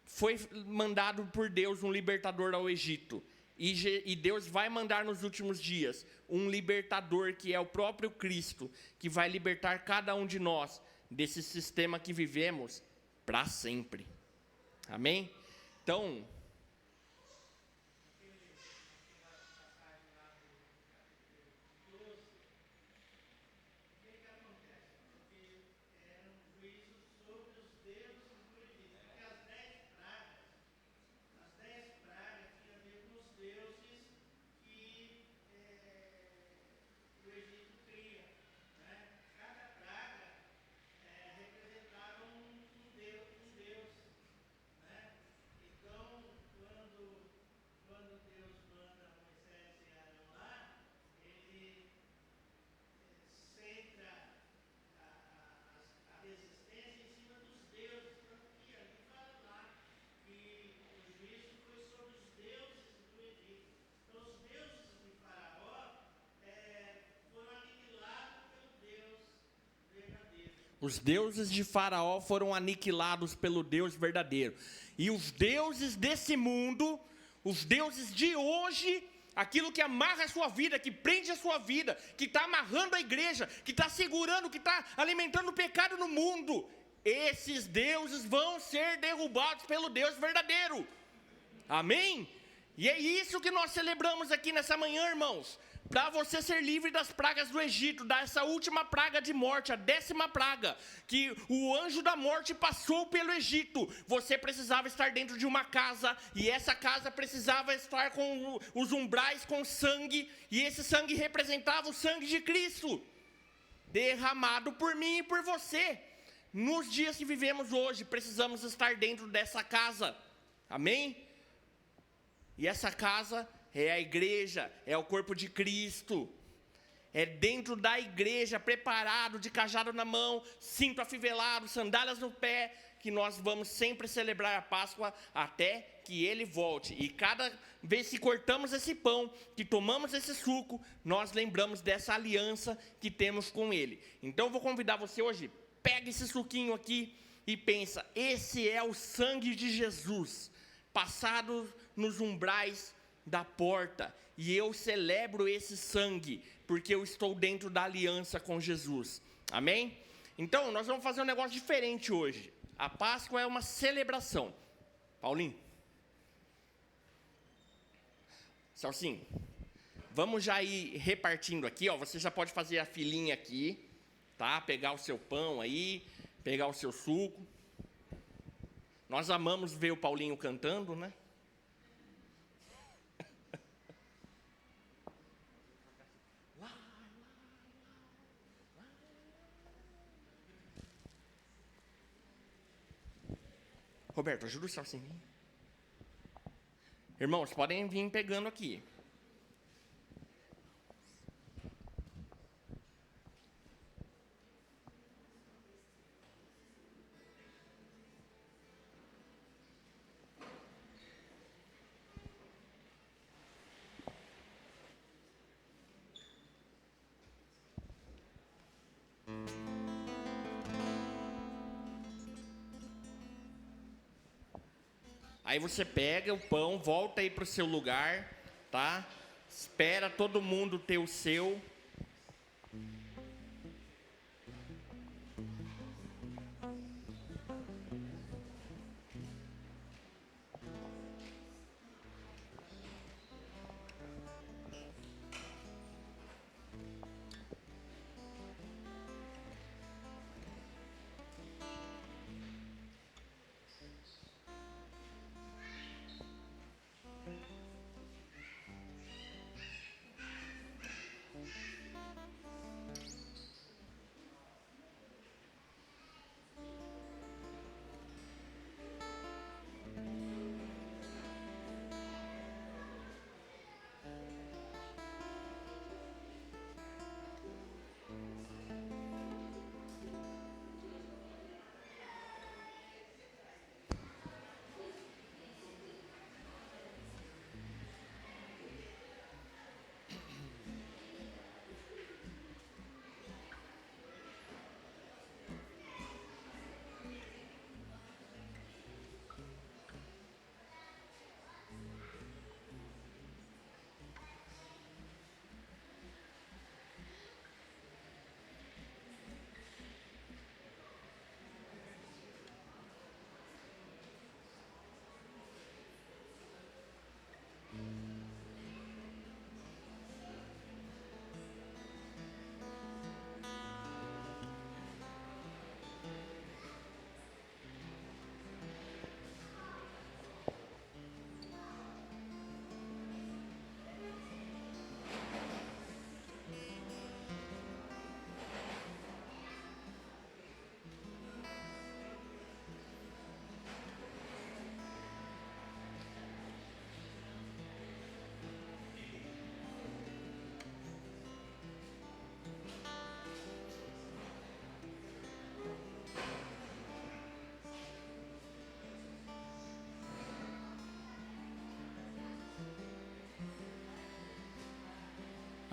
[SPEAKER 4] foi mandado por Deus um libertador ao Egito, e Deus vai mandar nos últimos dias um libertador, que é o próprio Cristo, que vai libertar cada um de nós desse sistema que vivemos para sempre, amém? Então, os deuses de Faraó foram aniquilados pelo Deus verdadeiro. E os deuses desse mundo, os deuses de hoje, aquilo que amarra a sua vida, que prende a sua vida, que está amarrando a igreja, que está segurando, que está alimentando o pecado no mundo, esses deuses vão ser derrubados pelo Deus verdadeiro. Amém? E é isso que nós celebramos aqui nessa manhã, irmãos. Para você ser livre das pragas do Egito, dessa última praga de morte, a 10ª praga, que o anjo da morte passou pelo Egito, você precisava estar dentro de uma casa, e essa casa precisava estar com os umbrais com sangue, e esse sangue representava o sangue de Cristo, derramado por mim e por você. Nos dias que vivemos hoje, precisamos estar dentro dessa casa, amém? E essa casa é a igreja, é o corpo de Cristo. É dentro da igreja, preparado, de cajado na mão, cinto afivelado, sandálias no pé, que nós vamos sempre celebrar a Páscoa até que Ele volte. E cada vez que cortamos esse pão, que tomamos esse suco, nós lembramos dessa aliança que temos com Ele. Então eu vou convidar você hoje, pega esse suquinho aqui e pensa, esse é o sangue de Jesus, passado nos umbrais da porta, e eu celebro esse sangue, porque eu estou dentro da aliança com Jesus, amém? Então, nós vamos fazer um negócio diferente hoje. A Páscoa é uma celebração. Paulinho, Celcinho, vamos já ir repartindo aqui, ó. Você já pode fazer a filinha aqui, tá? Pegar o seu pão aí, pegar o seu suco. Nós amamos ver o Paulinho cantando, né? Roberto, ajuda o Celcinho. Irmãos, podem vir pegando aqui. Aí você pega o pão, volta aí para o seu lugar, tá? Espera todo mundo ter o seu.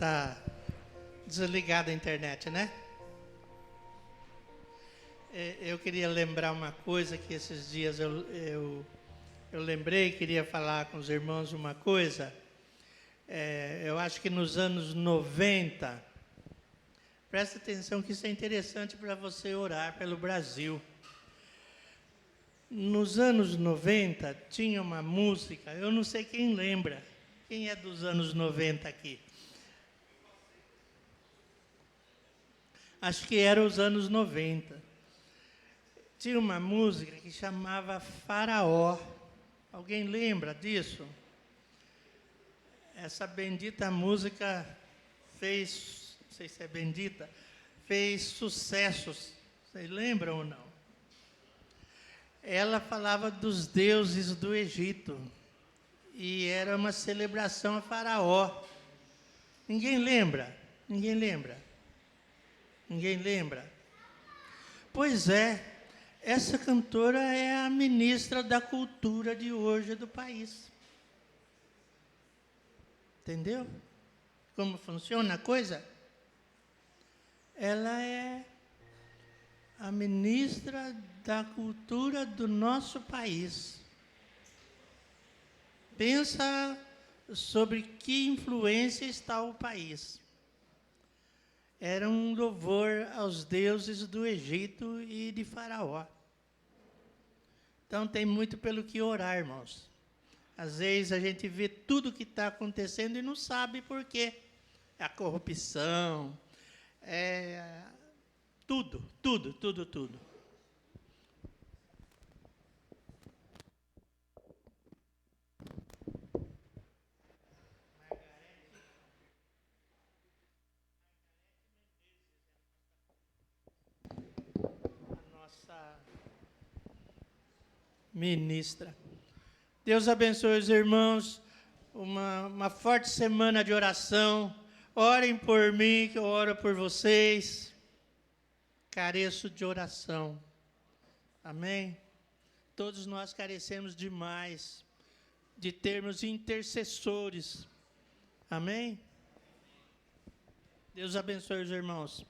[SPEAKER 7] tá desligada a internet, né? Eu queria lembrar uma coisa que esses dias eu lembrei, queria falar com os irmãos uma coisa. Eu acho que nos anos 90, presta atenção que isso é interessante para você orar pelo Brasil. Nos anos 90, tinha uma música, eu não sei quem lembra. Quem é dos anos 90 aqui? Acho que era os anos 90. Tinha uma música que chamava Faraó. Alguém lembra disso? Essa bendita música fez, não sei se é bendita, fez sucessos. Vocês lembram ou não? Ela falava dos deuses do Egito. E era uma celebração a Faraó. Ninguém lembra? Ninguém lembra? Ninguém lembra? Pois é, essa cantora é a ministra da cultura de hoje do país. Entendeu? Como funciona a coisa? Ela é a ministra da cultura do nosso país. Pensa sobre que influência está o país. Era um louvor aos deuses do Egito e de Faraó. Então tem muito pelo que orar, irmãos. Às vezes a gente vê tudo o que está acontecendo e não sabe por quê. É a corrupção, é tudo. Ministra. Deus abençoe os irmãos. Uma forte semana de oração. Orem por mim, que eu oro por vocês. Careço de oração. Amém? Todos nós carecemos demais de termos intercessores. Amém? Deus abençoe os irmãos.